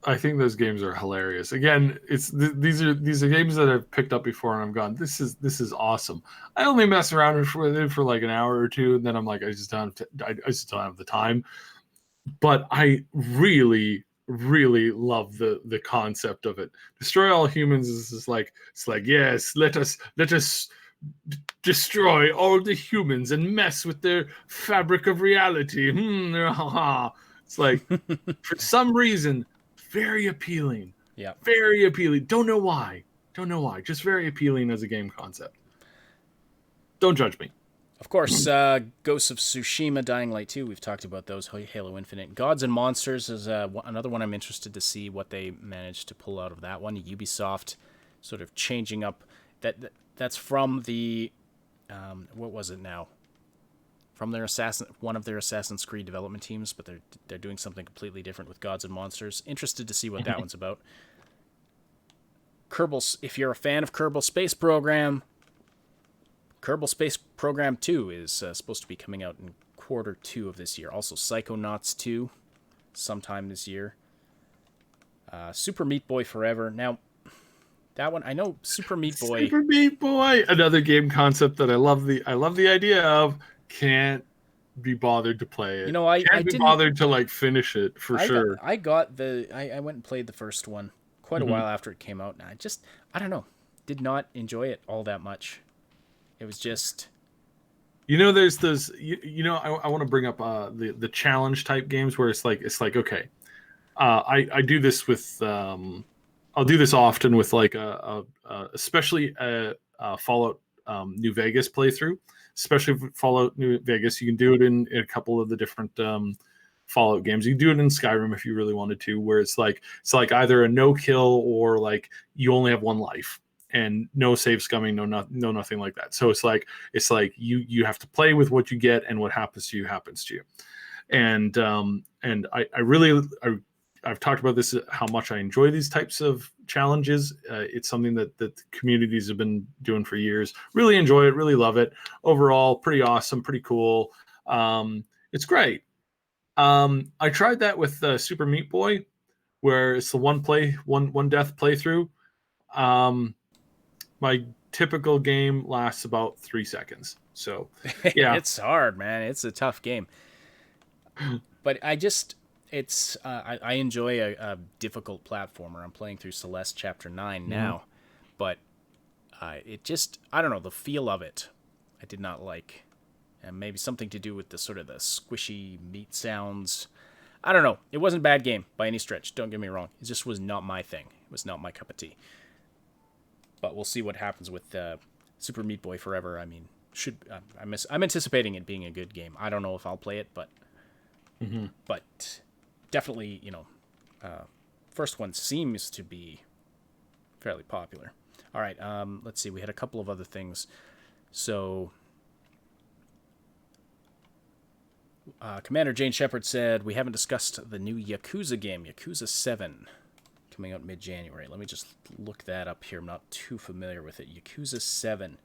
I think those games are hilarious. Again, these are games that I've picked up before, and I'm gone. This is awesome. I only mess around with it for like an hour or two, and then I'm like, I just don't have the time. But I really, really love the concept of it. Destroy all humans is just like, it's like, yes, let us destroy all the humans and mess with their fabric of reality. It's like, for some reason, very appealing.
Yeah.
Very appealing. Don't know why. Just very appealing as a game concept. Don't judge me.
Of course, Ghosts of Tsushima, Dying Light 2, we've talked about those, Halo Infinite. Gods and Monsters is another one I'm interested to see what they managed to pull out of that one. Ubisoft sort of changing up. That's from the, what was it now? From their one of their Assassin's Creed development teams, but they're doing something completely different with Gods and Monsters. Interested to see what that one's about. Kerbal, if you're a fan of Kerbal Space Program, Kerbal Space Program 2 is supposed to be coming out in Q2 of this year. Also, Psychonauts 2, sometime this year. Super Meat Boy Forever. Now, that one, I know Super Meat Boy.
Super Meat Boy, another game concept that I love the idea of. Can't be bothered to play it.
You know, I
can't be
didn't,
bothered to like finish it for sure.
I went and played the first one quite a while after it came out, and I don't know, did not enjoy it all that much. It was just,
there's those, I want to bring up the challenge type games where it's like okay, I do this with I'll do this often with like especially a Fallout New Vegas playthrough, especially with Fallout New Vegas. You can do it in a couple of the different Fallout games. You can do it in Skyrim if you really wanted to, where it's like either a no kill or like you only have one life. And no save scumming, no nothing like that. So it's like you have to play with what you get, and what happens to you happens to you. And I've talked about this, how much I enjoy these types of challenges. It's something that the communities have been doing for years. Really enjoy it, really love it. Overall, pretty awesome, pretty cool. It's great. I tried that with Super Meat Boy, where it's the one death playthrough. My typical game lasts about 3 seconds. So, yeah.
It's hard, man. It's a tough game. But I enjoy a difficult platformer. I'm playing through Celeste Chapter 9 now. But I don't know, the feel of it, I did not like. And maybe something to do with the sort of the squishy meat sounds. I don't know. It wasn't a bad game by any stretch. Don't get me wrong. It just was not my thing. It was not my cup of tea. But we'll see what happens with Super Meat Boy Forever. I mean, I'm anticipating it being a good game. I don't know if I'll play it, but definitely, first one seems to be fairly popular. All right, let's see. We had a couple of other things. So, Commander Jane Sheppard said, we haven't discussed the new Yakuza game, Yakuza 7. Coming out mid-January. Let me just look that up here. I'm not too familiar with it. Yakuza 7.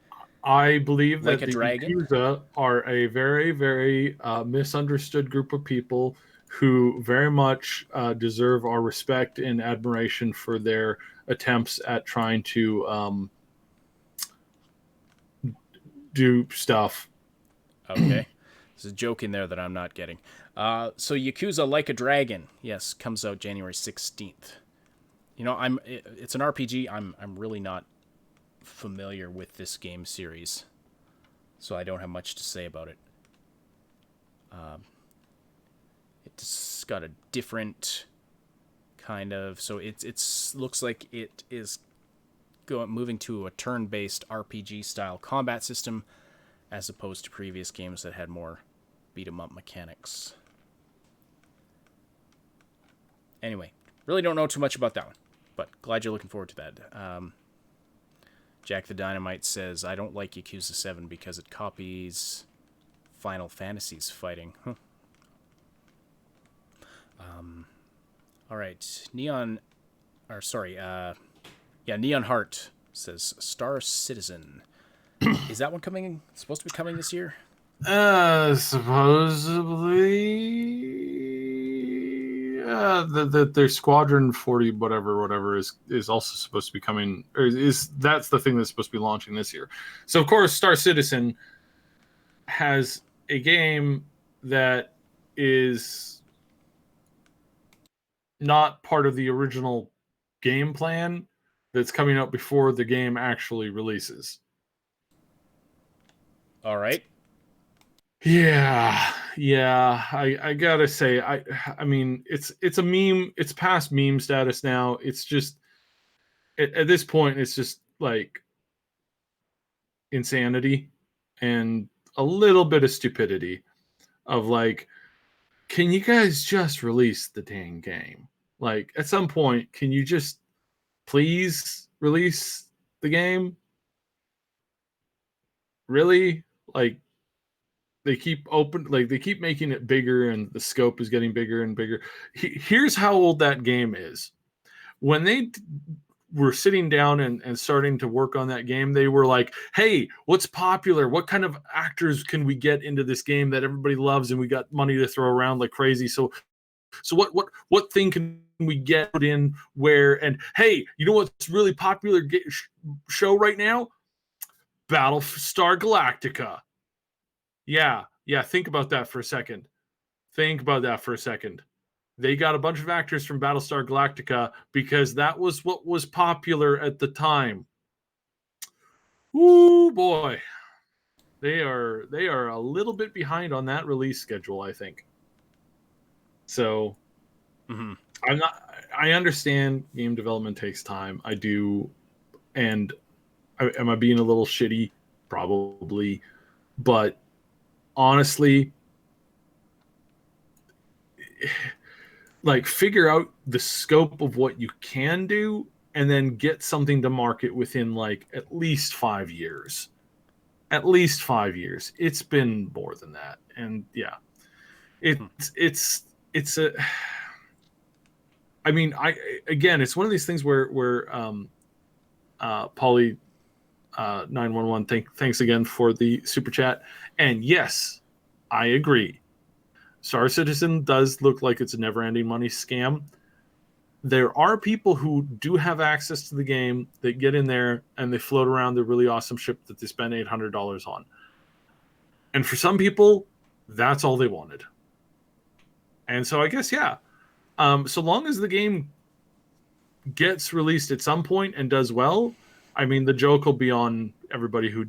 I believe that the
dragon?
Yakuza are a very, very misunderstood group of people who very much deserve our respect and admiration for their attempts at trying to do stuff.
Okay. There's a joke in there that I'm not getting. So Yakuza Like a Dragon, yes, comes out January 16th. It's an RPG. I'm really not familiar with this game series, so I don't have much to say about it. It's got a different kind of, so it's looks like it is moving to a turn-based RPG style combat system, as opposed to previous games that had more beat 'em up mechanics. Anyway, really don't know too much about that one. But glad you're looking forward to that. Jack the Dynamite says, I don't like Yakuza 7 because it copies Final Fantasy's fighting. Huh. All right. Neon Heart says, Star Citizen. Is that one supposed to be coming this year?
Supposedly. Their Squadron 40 whatever is also supposed to be coming, or that's the thing that's supposed to be launching this year. So of course Star Citizen has a game that is not part of the original game plan that's coming out before the game actually releases.
All right.
Yeah. I gotta say, I mean, it's a meme. It's past meme status now. It's just at this point, it's just like insanity and a little bit of stupidity of like, can you guys just release the dang game? Like, at some point, can you just please release the game? Really? Like, they keep making it bigger, and the scope is getting bigger and bigger. Here's how old that game is. When they were sitting down and starting to work on that game, they were like, hey, what's popular? What kind of actors can we get into this game that everybody loves and we got money to throw around like crazy? So what thing can we get in where, and hey, you know what's really popular show right now? Battlestar Galactica. Yeah, think about that for a second. They got a bunch of actors from Battlestar Galactica because that was what was popular at the time. Ooh boy. They are a little bit behind on that release schedule, I think. So I understand game development takes time. I do. And am I being a little shitty? Probably. But honestly, like, figure out the scope of what you can do and then get something to market within like at least 5 years. At least 5 years. It's been more than that. And yeah, it's a, I mean, it's one of these things where Polly 911, thanks again for the super chat. And yes, I agree. Star Citizen does look like it's a never-ending money scam. There are people who do have access to the game that get in there and they float around the really awesome ship that they spend $800 on. And for some people, that's all they wanted. And so I guess, yeah, so long as the game gets released at some point and does well, I mean, the joke will be on everybody who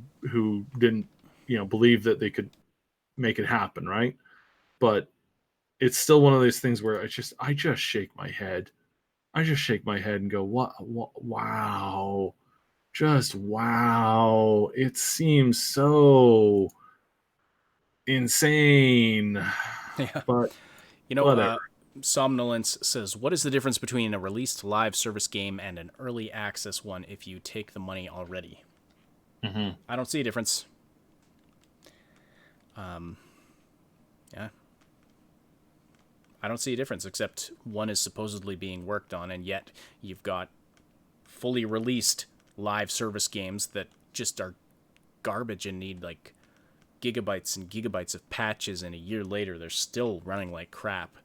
didn't, believe that they could make it happen, right? But it's still one of those things where I just shake my head. I just shake my head and go, what wow. Just wow. It seems so insane.
Yeah.
But whatever.
Somnolence says, what is the difference between a released live service game and an early access one if you take the money already? I don't see a difference. Yeah. I don't see a difference, except one is supposedly being worked on, and yet you've got fully released live service games that just are garbage and need like gigabytes and gigabytes of patches, and a year later they're still running like crap.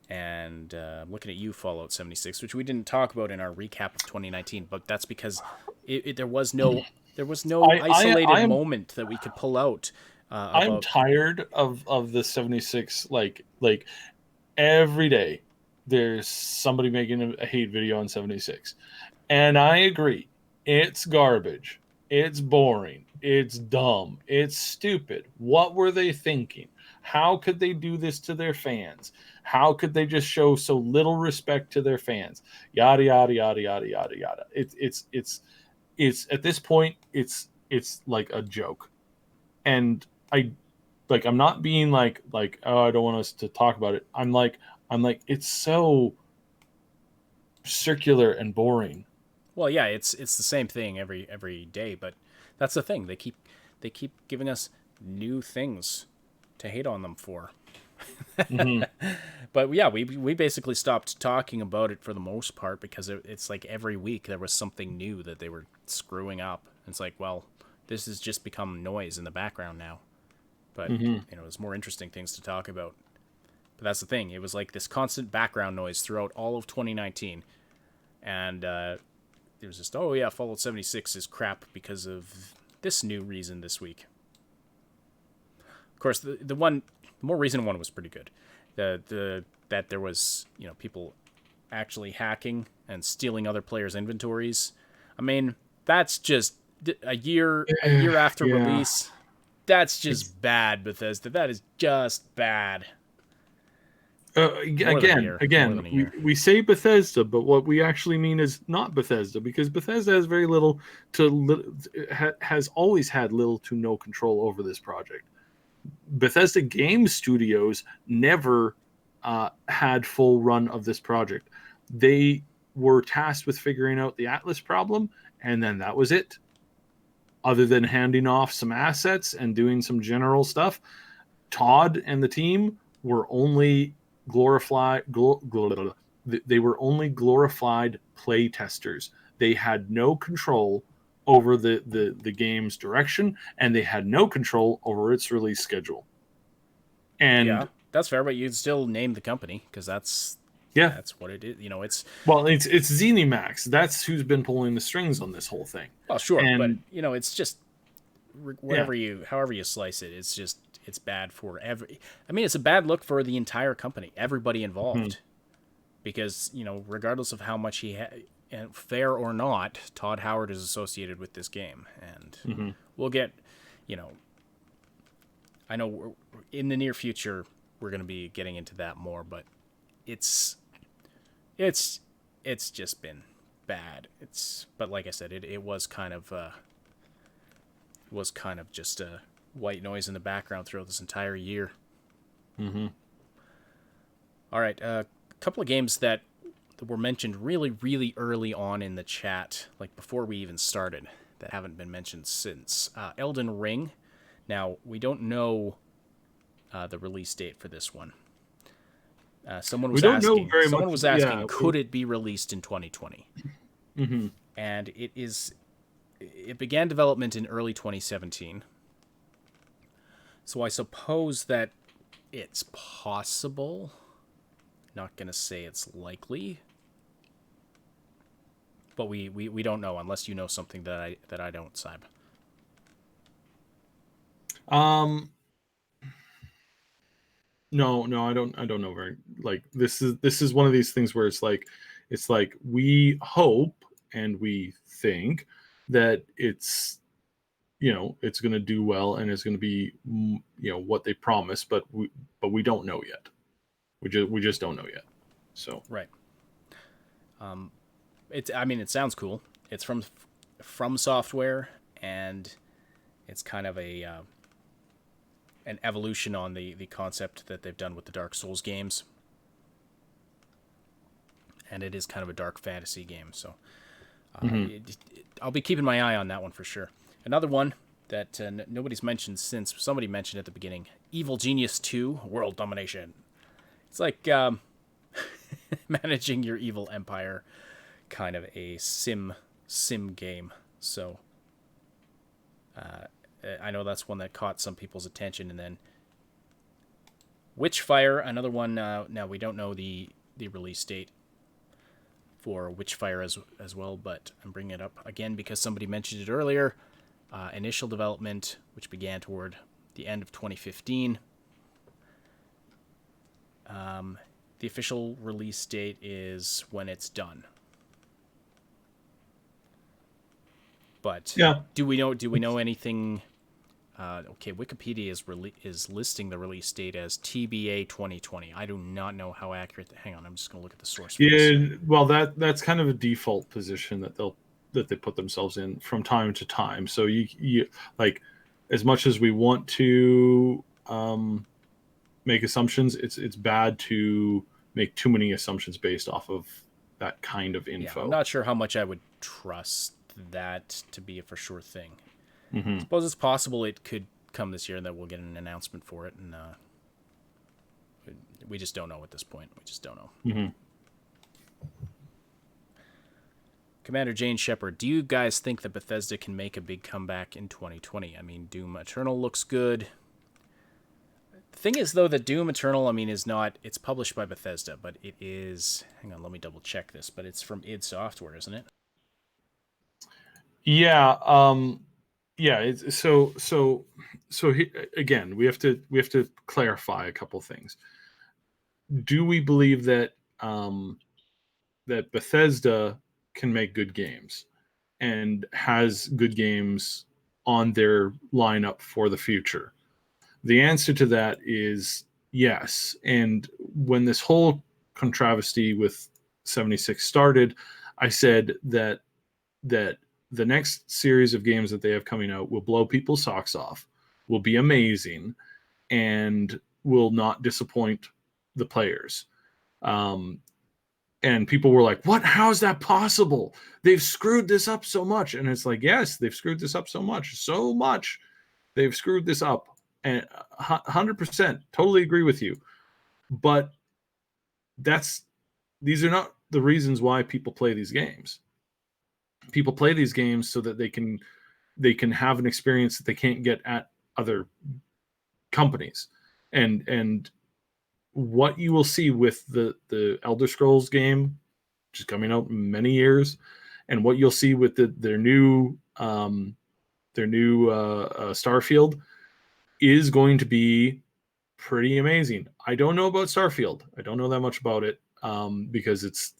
And I'm looking at you, Fallout 76, which we didn't talk about in our recap of 2019, but that's because there was no isolated moment that we could pull out.
I'm tired of the 76. Like every day, there's somebody making a hate video on 76, and I agree, it's garbage, it's boring, it's dumb, it's stupid. What were they thinking? How could they do this to their fans? How could they just show so little respect to their fans? Yada yada yada yada yada yada. It's at this point, it's like a joke, and I'm not being like, oh, I don't want us to talk about it. I'm like, it's so circular and boring.
Well, yeah, it's the same thing every day, but that's the thing. They keep giving us new things to hate on them for. But yeah, we basically stopped talking about it for the most part because it's like every week there was something new that they were screwing up. And it's like, well, this has just become noise in the background now. But there's more interesting things to talk about. But that's the thing. It was like this constant background noise throughout all of 2019, and there was just, oh yeah, Fallout 76 is crap because of this new reason this week. Of course, the one The more recent one was pretty good. That there was people actually hacking and stealing other players' inventories. I mean, that's just a year after release. That's just bad, Bethesda. That is just bad.
Again, we say Bethesda, but what we actually mean is not Bethesda, because Bethesda has very little has always had little to no control over this project. Bethesda Game Studios never had full run of this project. They were tasked with figuring out the Atlas problem, and then that was it. Other than handing off some assets and doing some general stuff, Todd and the team were only they were only glorified play testers. They had no control over the game's direction, and they had no control over its release schedule. And
yeah, that's fair, but you'd still name the company because that's what it is. It's
it's ZeniMax. That's who's been pulling the strings on this whole thing.
Well, sure, but it's just however you slice it, it's bad for it's a bad look for the entire company, everybody involved, because regardless of how much he had, fair or not, Todd Howard is associated with this game, and we'll get, I know in the near future we're going to be getting into that more, but it's just been bad. But like I said, it was kind of just a white noise in the background throughout this entire year. All right, a couple of games that were mentioned really, really early on in the chat, like before we even started, that haven't been mentioned since. Elden Ring. Now, we don't know the release date for this one. Someone was asking, could it be released in 2020? And it began development in early 2017. So I suppose that it's possible. Not going to say it's likely. But we don't know unless you know something that I don't, Cyb.
No, I don't know very, like, this is one of these things where it's like we hope and we think that it's it's going to do well and it's going to be what they promise, but we don't know yet. We just don't know yet. So
right. It sounds cool. It's from Software, and it's kind of an evolution on the concept that they've done with the Dark Souls games. And it is kind of a dark fantasy game, so I'll be keeping my eye on that one for sure. Another one that nobody's mentioned since somebody mentioned at the beginning, Evil Genius 2 World Domination. It's like managing your evil empire, kind of a sim game. So I know that's one that caught some people's attention. And then Witchfire, another one. Now we don't know the release date for Witchfire as well, but I'm bringing it up again because somebody mentioned it earlier. Initial development, which began toward the end of 2015. The official release date is when it's done. But do we know anything? Okay, Wikipedia is listing the release date as TBA 2020. I do not know how accurate. Hang on, I'm just going to look at the source.
Well, that's kind of a default position that they put themselves in from time to time. So you like, as much as we want to make assumptions, it's bad to make too many assumptions based off of that kind of info.
Yeah, I'm not sure how much I would trust that to be a for sure thing. I suppose it's possible it could come this year and that we'll get an announcement for it, and we just don't know at this point. We just don't know. Commander Jane Sheppard, do you guys think that Bethesda can make a big comeback in 2020? I mean, Doom Eternal looks good. The thing is, though, that Doom Eternal, is not... It's published by Bethesda, but it is... Hang on, let me double check this, but it's from id Software, isn't it?
Yeah, Yeah, again, we have to clarify a couple things. Do we believe that that Bethesda can make good games and has good games on their lineup for the future? The answer to that is yes. And when this whole controversy with 76 started, I said that the next series of games that they have coming out will blow people's socks off, will be amazing, and will not disappoint the players. And people were like, "What? How is that possible? They've screwed this up so much." And it's like, yes, they've screwed this up so much. They've screwed this up, and 100%, totally agree with you. But these are not the reasons why people play these games. People play these games so that they can have an experience that they can't get at other companies. And what you will see with the Elder Scrolls game, which is coming out in many years, and what you'll see with their new Starfield is going to be pretty amazing. I don't know about Starfield. I don't know that much about it because it's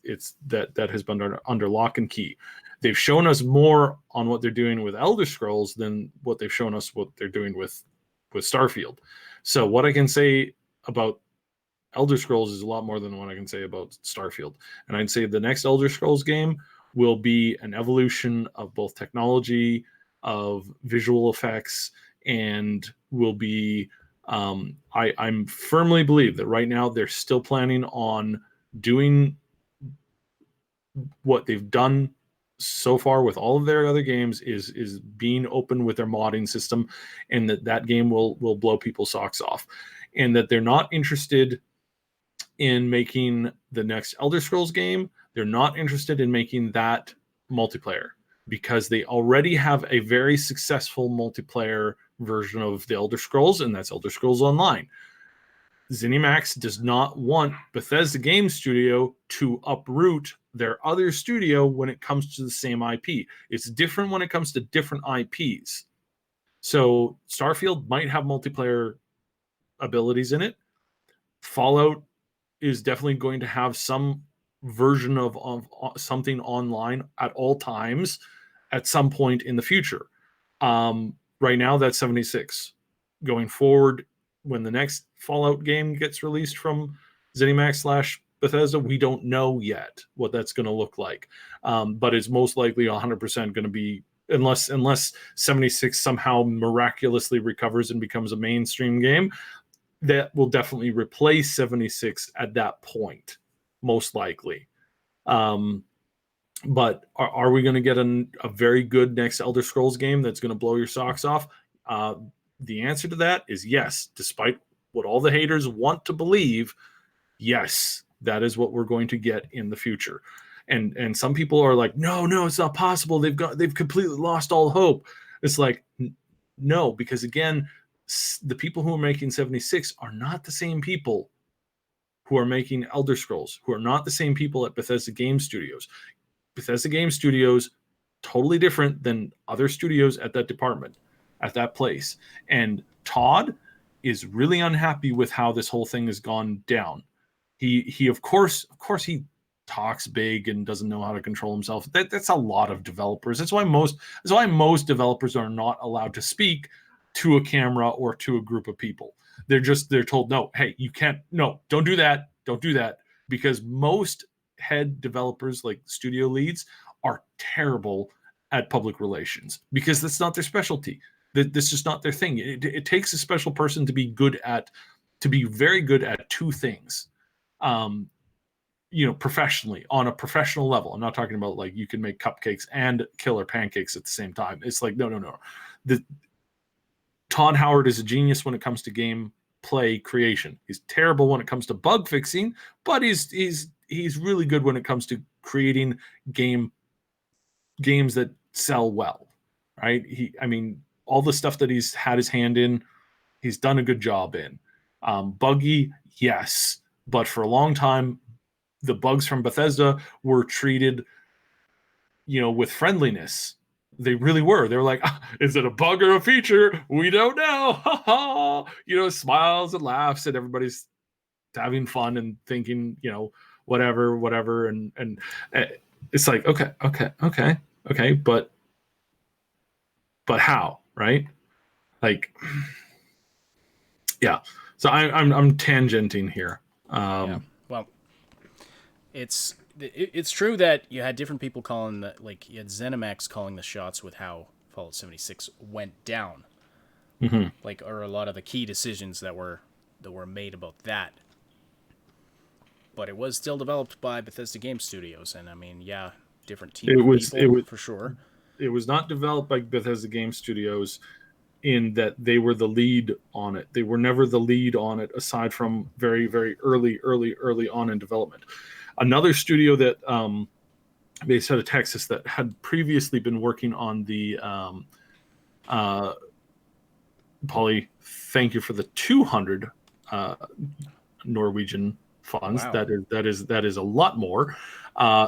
that has been under lock and key. They've shown us more on what they're doing with Elder Scrolls than what they've shown us what they're doing with Starfield. So what I can say about Elder Scrolls is a lot more than what I can say about Starfield. And I'd say the next Elder Scrolls game will be an evolution of both technology, of visual effects, and will be I'm firmly believe that right now they're still planning on doing what they've done so far with all of their other games is being open with their modding system, and that game will blow people's socks off, and that they're not interested in making the next Elder Scrolls game. They're not interested in making that multiplayer because they already have a very successful multiplayer version of the Elder Scrolls, and that's Elder Scrolls Online. ZeniMax does not want Bethesda Game Studio to uproot their other studio when it comes to the same IP. It's different when it comes to different IPs. So Starfield might have multiplayer abilities in it. Fallout is definitely going to have some version of something online at all times at some point in the future. Right now, that's 76. Going forward, when the next Fallout game gets released from ZeniMax / Bethesda, we don't know yet what that's going to look like. But it's most likely 100% going to be, unless 76 somehow miraculously recovers and becomes a mainstream game, that will definitely replace 76 at that point, most likely. But are we going to get a very good next Elder Scrolls game that's going to blow your socks off? The answer to that is yes. Despite what all the haters want to believe, yes, that is what we're going to get in the future. And some people are like, no, it's not possible. They've completely lost all hope. It's like, no, because again, the people who are making 76 are not the same people who are making Elder Scrolls, who are not the same people at Bethesda Game Studios. Bethesda Game Studios, totally different than other studios at that department, at that place. And Todd is really unhappy with how this whole thing has gone down. He of course he talks big and doesn't know how to control himself. That's a lot of developers. That's why most developers are not allowed to speak to a camera or to a group of people. They're told, no, hey, you can't, no, don't do that, because most head developers, like studio leads, are terrible at public relations because that's not their specialty. That's just not their thing. It takes a special person to be very good at two things. Professionally, on a professional level. I'm not talking about like you can make cupcakes and killer pancakes at the same time. It's like, no. Todd Howard is a genius when it comes to gameplay creation. He's terrible when it comes to bug fixing, but he's really good when it comes to creating games that sell well, right? All the stuff that he's had his hand in, he's done a good job in. Buggy, yes, but for a long time, the bugs from Bethesda were treated, with friendliness. They really were. They were like, is it a bug or a feature? We don't know. Ha ha. Smiles and laughs, and everybody's having fun and thinking, whatever. And it's like, okay, but how, right? Like, yeah. So I'm tangenting here.
Yeah. Well, it's true that you had different people calling you had ZeniMax calling the shots with how Fallout 76 went down.
Mm-hmm.
Or a lot of the key decisions that were made about that. But it was still developed by Bethesda Game Studios, and I mean, yeah, different team people for sure.
It was not developed by Bethesda Game Studios in that they were the lead on it. They were never the lead on it, aside from very, very early on in development. Another studio that based out of Texas that had previously been working on the Polly, thank you for the 200 Norwegian funds.
Wow.
That is a lot more.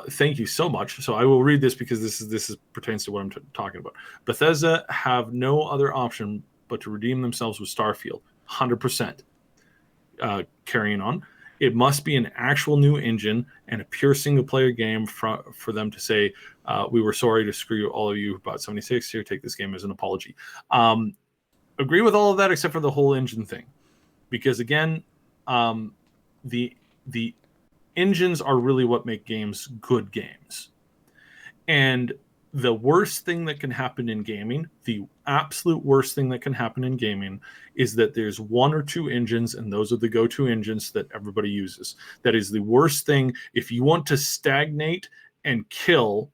Thank you so much. So I will read this because this pertains to what I'm talking about. Bethesda have no other option but to redeem themselves with Starfield. 100%. Carrying on. It must be an actual new engine and a pure single-player game for them to say, we were sorry to screw all of you about 76. Here, take this game as an apology. Agree with all of that except for the whole engine thing. Because, again, the engines are really what make games good games. And the worst thing that can happen in gaming, the absolute worst thing that can happen in gaming, is that there's one or two engines, and those are the go-to engines that everybody uses. That is the worst thing. If you want to stagnate and kill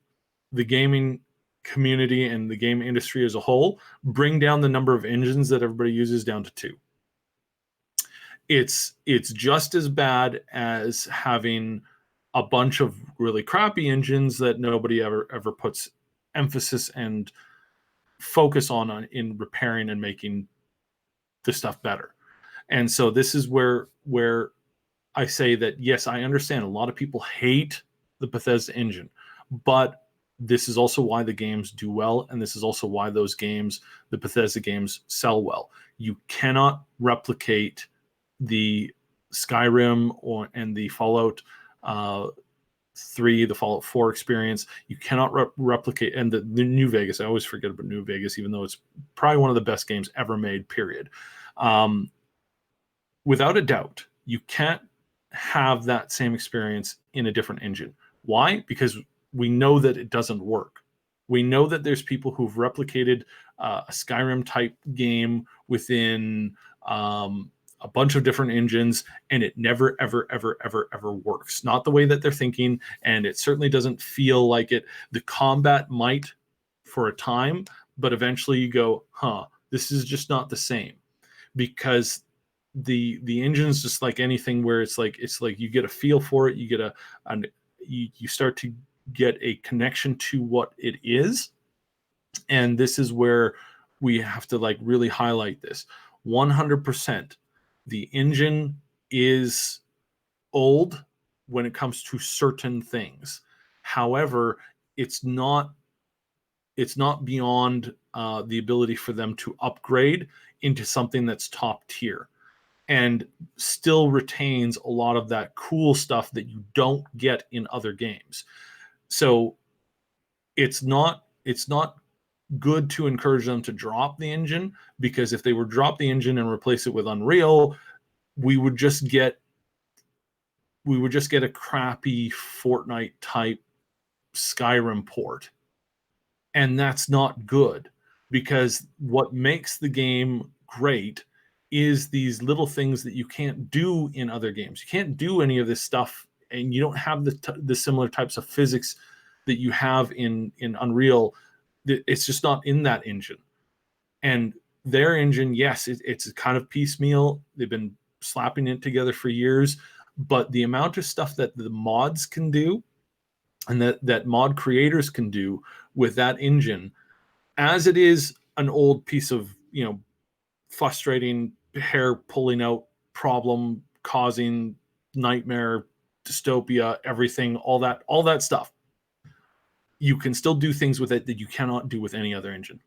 the gaming community and the game industry as a whole, bring down the number of engines that everybody uses down to 2. It's just as bad as having a bunch of really crappy engines that nobody ever puts emphasis and focus on in repairing and making the stuff better. And so this is where I say that, yes, I understand a lot of people hate the Bethesda engine, but this is also why the games do well, and this is also why the Bethesda games sell well. You cannot replicate the Skyrim and the Fallout 3, the Fallout 4 experience. You cannot replicate, and the New Vegas. I always forget about New Vegas, even though it's probably one of the best games ever made, period. Without a doubt, you can't have that same experience in a different engine. Why? Because we know that it doesn't work. We know that there's people who've replicated a Skyrim type game within a bunch of different engines, and it never, ever works. Not the way that they're thinking, and it certainly doesn't feel like it. The combat might for a time, but eventually you go, this is just not the same. Because the engine's just like anything where it's like you get a feel for it, you get you start to get a connection to what it is. And this is where we have to really highlight this. 100%. The engine is old when it comes to certain things. However, it's not beyond the ability for them to upgrade into something that's top tier and still retains a lot of that cool stuff that you don't get in other games. So it's not good to encourage them to drop the engine, because if they were drop the engine and replace it with Unreal, we would just get a crappy Fortnite type Skyrim port. And that's not good, because what makes the game great is these little things that you can't do in other games. You can't do any of this stuff, and you don't have the similar types of physics that you have in Unreal. It's just not in that engine. And their engine, yes, it's kind of piecemeal. They've been slapping it together for years, but the amount of stuff that the mods can do and that mod creators can do with that engine, as it is an old piece of, frustrating, hair pulling out, problem causing, nightmare, dystopia, everything, all that stuff. you can still do things with it that you cannot do with any other engine.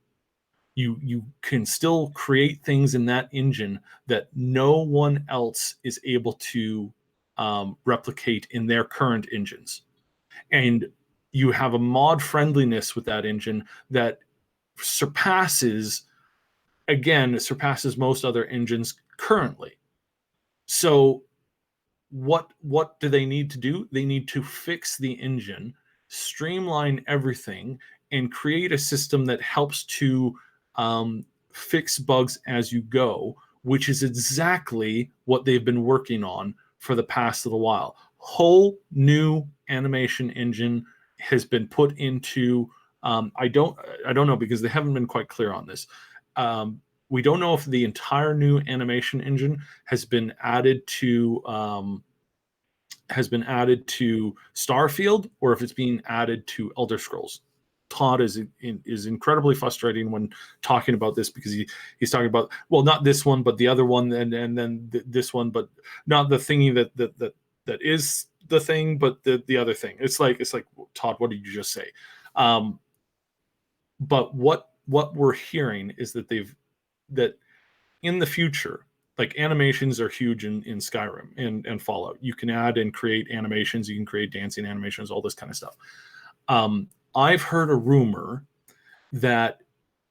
You can still create things in that engine that no one else is able to replicate in their current engines. And you have a mod friendliness with that engine that surpasses most other engines currently. So what do they need to do? They need to fix the engine, streamline everything, and create a system that helps to fix bugs as you go, which is exactly what they've been working on for the past little while. Whole new animation engine has been put into. I don't know, because they haven't been quite clear on this. We don't know if the entire new animation engine has been added to Starfield, or if it's being added to Elder Scrolls. Todd is incredibly frustrating when talking about this, because he's talking about, well, not this one, but the other one, and then this one, but not the thingy that is the thing, but the other thing. It's like Todd, what did you just say? But what we're hearing is that that in the future, like, animations are huge in Skyrim and Fallout. You can add and create animations. You can create dancing animations, all this kind of stuff. I've heard a rumor that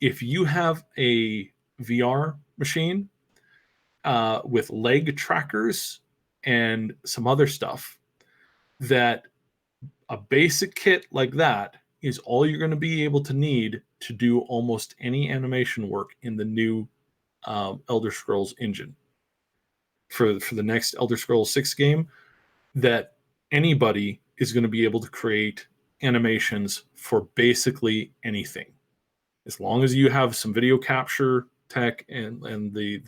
if you have a VR machine with leg trackers and some other stuff, that a basic kit like that is all you're going to be able to need to do almost any animation work in the new Elder Scrolls engine for the next Elder Scrolls 6 game. That anybody is going to be able to create animations for basically anything, as long as you have some video capture tech and the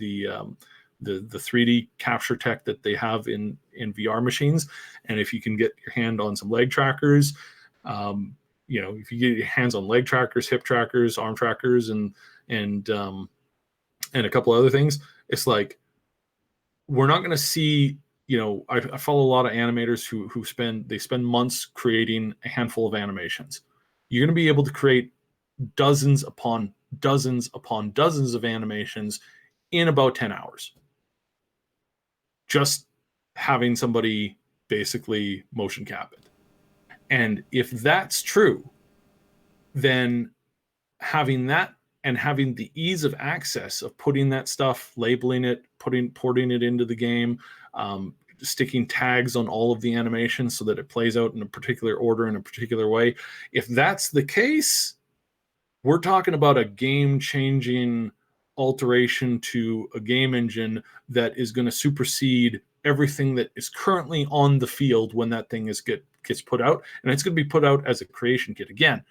3D capture tech that they have in VR machines. And if you can get your hand on some leg trackers, if you get your hands on leg trackers, hip trackers, arm trackers, and a couple other things, it's like, we're not going to see, I follow a lot of animators who spend months creating a handful of animations. You're going to be able to create dozens upon dozens upon dozens of animations in about 10 hours. Just having somebody basically motion cap it. And if that's true, then having that and having the ease of access of putting that stuff, labeling it, porting it into the game, sticking tags on all of the animations so that it plays out in a particular order, in a particular way. If that's the case, we're talking about a game-changing alteration to a game engine that is going to supersede everything that is currently on the field when that thing gets put out. And it's going to be put out as a creation kit. Again,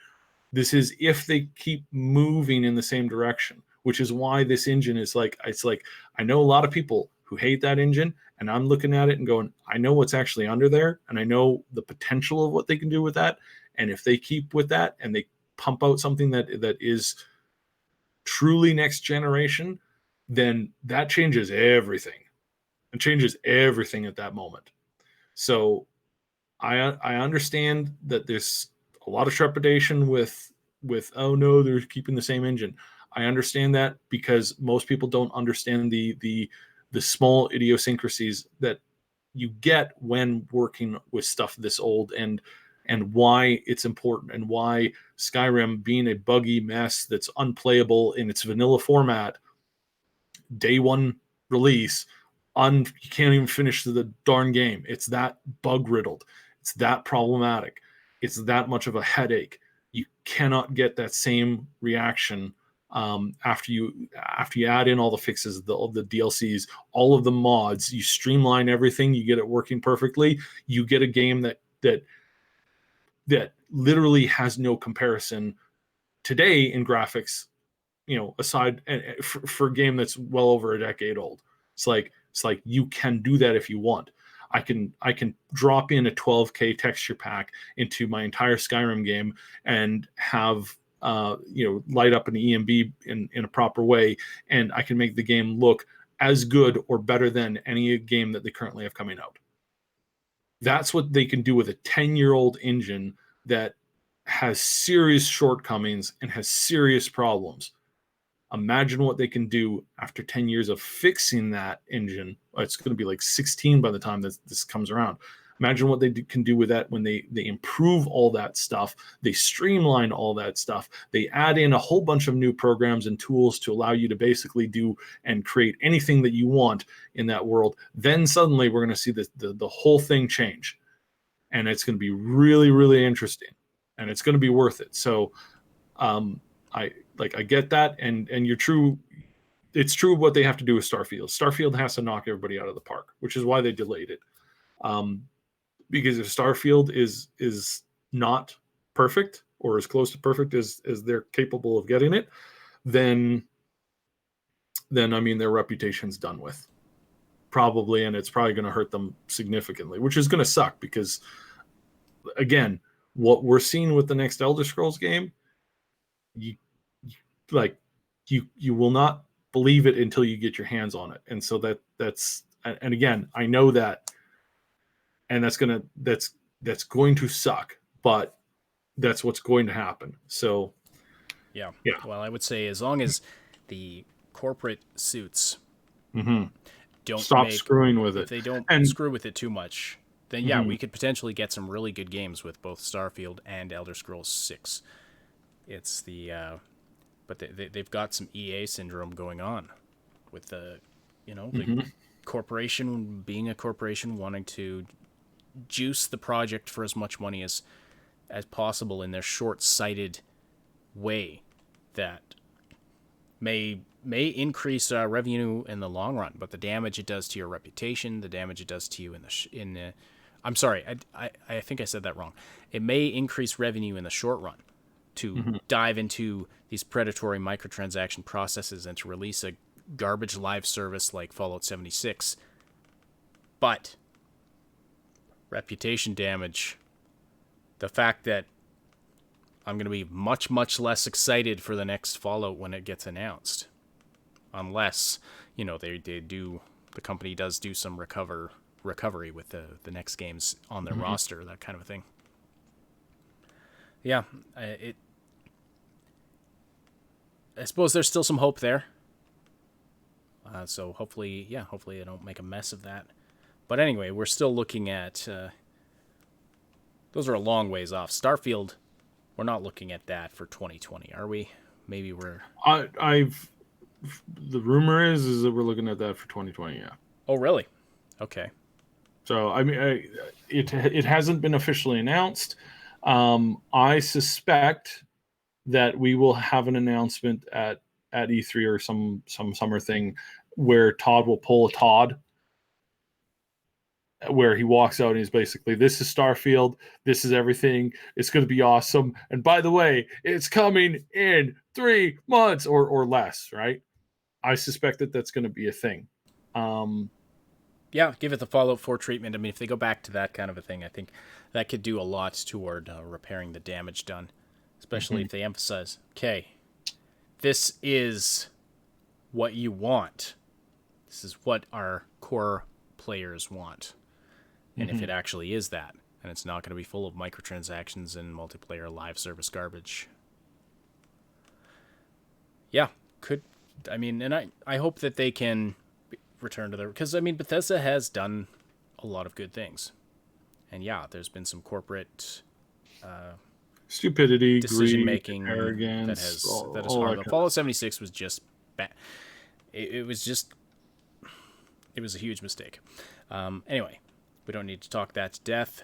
this is if they keep moving in the same direction, which is why this engine is it's like, I know a lot of people who hate that engine, and I'm looking at it and going, I know what's actually under there, and I know the potential of what they can do with that. And if they keep with that and they pump out something that is truly next generation, then that changes everything. It changes everything at that moment. So I understand that there's a lot of trepidation with oh no, they're keeping the same engine. I understand that, because most people don't understand the small idiosyncrasies that you get when working with stuff this old, and why it's important, and why Skyrim, being a buggy mess that's unplayable in its vanilla format, day one release, you can't even finish the darn game. It's that bug riddled. It's that problematic. It's that much of a headache. You cannot get that same reaction after you add in all the fixes, the DLCs, all of the mods. You streamline everything. You get it working perfectly. You get a game that literally has no comparison today in graphics. Aside for a game that's well over a decade old, it's like you can do that if you want. I can drop in a 12K texture pack into my entire Skyrim game and have light up an EMB in a proper way, and I can make the game look as good or better than any game that they currently have coming out. That's what they can do with a 10-year-old engine that has serious shortcomings and has serious problems. Imagine what they can do after 10 years of fixing that engine. It's going to be like 16 by the time this comes around. Imagine what they can do with that when they improve all that stuff. They streamline all that stuff. They add in a whole bunch of new programs and tools to allow you to basically do and create anything that you want in that world. Then suddenly we're going to see the whole thing change. And it's going to be really, really interesting. And it's going to be worth it. So I get that. And you're true. It's true what they have to do with Starfield. Starfield has to knock everybody out of the park, which is why they delayed it. Because if Starfield is not perfect or as close to perfect as they're capable of getting it, then I mean their reputation's done with. Probably, and it's probably going to hurt them significantly, which is going to suck because, again, what we're seeing with the next Elder Scrolls game, you will not believe it until you get your hands on it, and so that's and again, I know that. And that's going to suck, but that's what's going to happen. So,
yeah. Well, I would say as long as the corporate suits don't
stop screwing with it,
if they don't screw with it too much, then yeah, we could potentially get some really good games with both Starfield and Elder Scrolls 6. It's but they've got some EA syndrome going on with the corporation being a corporation wanting to juice the project for as much money as possible in their short-sighted way that may increase revenue in the long run, but the damage it does to your reputation, the damage it does to you I'm sorry, I think I said that wrong. It may increase revenue in the short run to dive into these predatory microtransaction processes and to release a garbage live service like Fallout 76, but reputation damage, the fact that I'm going to be much, much less excited for the next Fallout when it gets announced. Unless, the company does do some recovery with the next games on their roster, that kind of a thing. Yeah, I suppose there's still some hope there. So hopefully I don't make a mess of that. But anyway, we're still looking at... those are a long ways off. Starfield, we're not looking at that for 2020, are we? Maybe we're...
The rumor is that we're looking at that for 2020, yeah.
Oh, really? Okay.
So, I mean, it hasn't been officially announced. I suspect that we will have an announcement at E3 or some summer thing where Todd will pull a Todd, where he walks out and he's basically, this is Starfield, this is everything, it's going to be awesome, and by the way, it's coming in 3 months or less, right? I suspect that's going to be a thing.
Yeah, give it the Fallout 4 treatment. I mean, if they go back to that kind of a thing, I think that could do a lot toward repairing the damage done, especially if they emphasize, okay, this is what you want. This is what our core players want. And if it actually is that, and it's not going to be full of microtransactions and multiplayer live service garbage. Yeah, and I hope that they can return to their... Because, I mean, Bethesda has done a lot of good things. And yeah, there's been some corporate...
stupidity,
decision-making,
greed, arrogance,
that has harmed them. Fallout 76 was just bad. It was a huge mistake. Anyway, we don't need to talk that to death.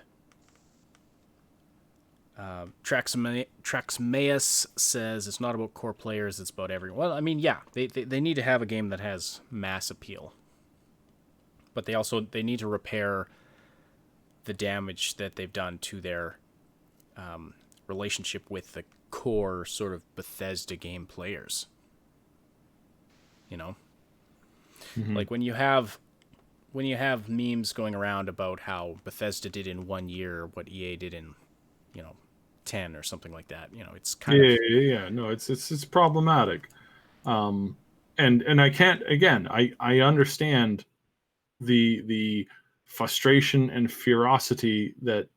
Traxmaeus says it's not about core players, it's about everyone. Well, I mean, yeah, they need to have a game that has mass appeal. But they need to repair the damage that they've done to their relationship with the core sort of Bethesda game players. Like when you have memes going around about how Bethesda did in 1 year what EA did in 10 or something like that, it's kind of
no, it's problematic. And I can't, again, I understand the frustration and ferocity that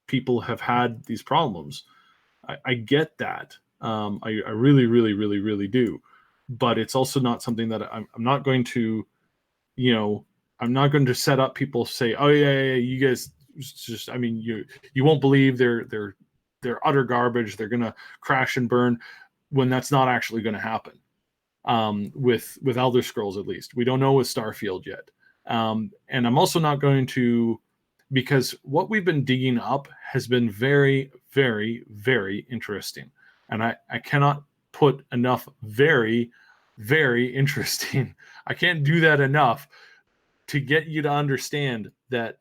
people have had these problems. I get that. I really, really, really, really do. But it's also not something that I'm not going to, I'm not going to set up people say, oh yeah, you guys just, I mean, you won't believe they're utter garbage. They're gonna crash and burn, when that's not actually going to happen. With Elder Scrolls, at least we don't know with Starfield yet. And I'm also not going to, because what we've been digging up has been very, very, very interesting, and I cannot put enough very, very interesting. I can't do that enough to get you to understand that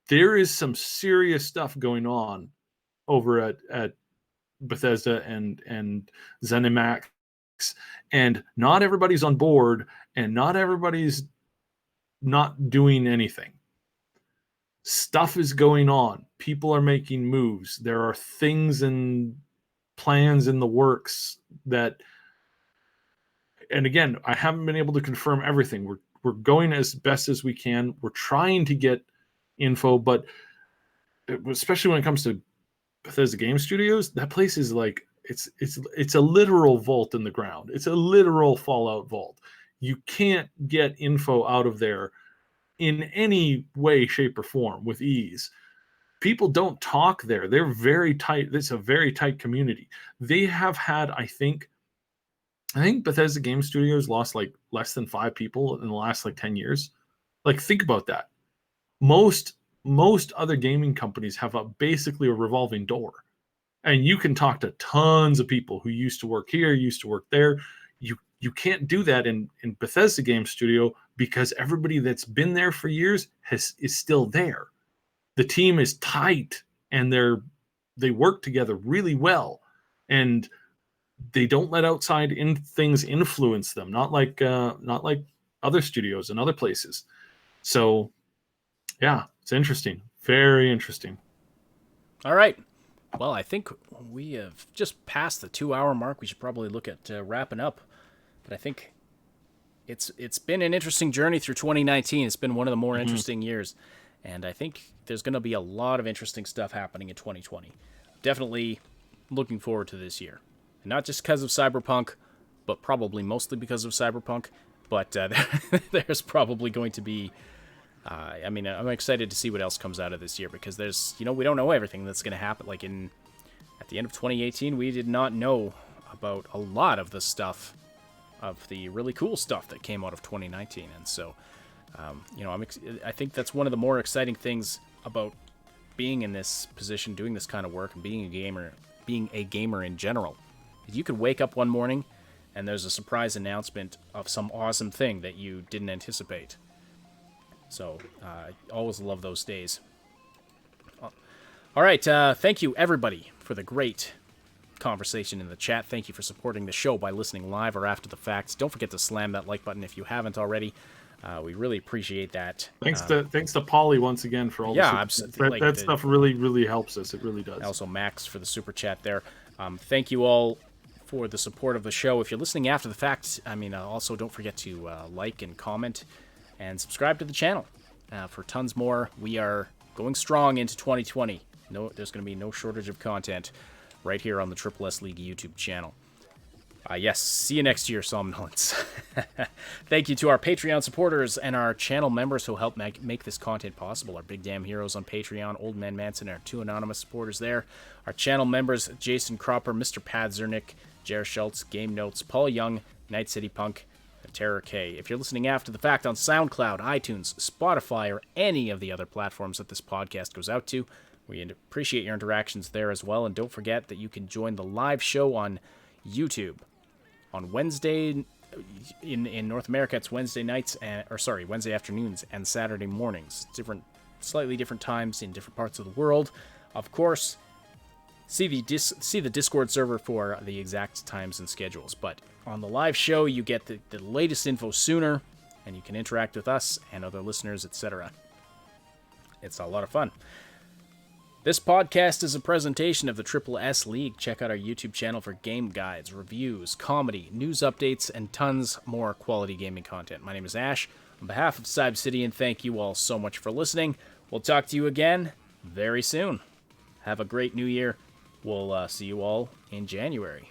there is some serious stuff going on over at Bethesda and ZeniMax, and not everybody's on board, and not everybody's not doing anything. Stuff is going on. People are making moves. There are things and plans in the works that, and again, I haven't been able to confirm everything. We're going as best as we can. We're trying to get info, but especially when it comes to Bethesda Game Studios, that place is like, it's a literal vault in the ground. It's a literal Fallout vault. You can't get info out of there in any way, shape, or form with ease. People don't talk there. They're very tight. It's a very tight community. They have had, I think Bethesda Game Studios lost like less than 5 people in the last like 10 years. Like, think about that. Most other gaming companies have basically a revolving door. And you can talk to tons of people who used to work here, used to work there. You can't do that in Bethesda Game Studio, because everybody that's been there for years is still there. The team is tight, and they work together really well, and they don't let outside things influence them. Not like other studios and other places. So, yeah, it's interesting, very interesting.
All right. Well, I think we have just passed the 2-hour mark. We should probably look at wrapping up. But I think it's been an interesting journey through 2019. It's been one of the more interesting years. And I think there's going to be a lot of interesting stuff happening in 2020. Definitely looking forward to this year. And not just because of Cyberpunk, but probably mostly because of Cyberpunk. But there's probably going to be... I'm excited to see what else comes out of this year, because there's, we don't know everything that's going to happen. Like at the end of 2018, we did not know about a lot of the stuff, of the really cool stuff that came out of 2019. And so, I think that's one of the more exciting things about being in this position, doing this kind of work, and being a gamer in general. You could wake up one morning and there's a surprise announcement of some awesome thing that you didn't anticipate. So, I always love those days. All right, thank you, everybody, for the great conversation in the chat. Thank you for supporting the show by listening live or after the fact. Don't forget to slam that like button if you haven't already. We really appreciate that.
Thanks to Polly once again for all
absolutely.
That stuff really, really helps us. It really does.
Also, Max for the super chat there. Thank you all for the support of the show. If you're listening after the fact, also don't forget to like and comment and subscribe to the channel for tons more. We are going strong into 2020. There's going to be no shortage of content right here on the Triple S League YouTube channel. Yes, see you next year, Somnolence. Thank you to our Patreon supporters and our channel members who help make this content possible. Our Big Damn Heroes on Patreon, Old Man Manson, and our 2 anonymous supporters there. Our channel members, Jason Cropper, Mr. Padzernick, Jer Schultz, Game Notes, Paul Young, Night City Punk, and Terror K. If you're listening after the fact on SoundCloud, iTunes, Spotify, or any of the other platforms that this podcast goes out to, we appreciate your interactions there as well. And don't forget that you can join the live show on YouTube. On Wednesday, in North America, it's Wednesday nights, Wednesday afternoons and Saturday mornings. Slightly different times in different parts of the world. Of course, see the Discord server for the exact times and schedules. But on the live show, you get the latest info sooner, and you can interact with us and other listeners, etc. It's a lot of fun. This podcast is a presentation of the Triple S League. Check out our YouTube channel for game guides, reviews, comedy, news updates, and tons more quality gaming content. My name is Ash. On behalf of Cyber City, and thank you all so much for listening. We'll talk to you again very soon. Have a great new year. We'll see you all in January.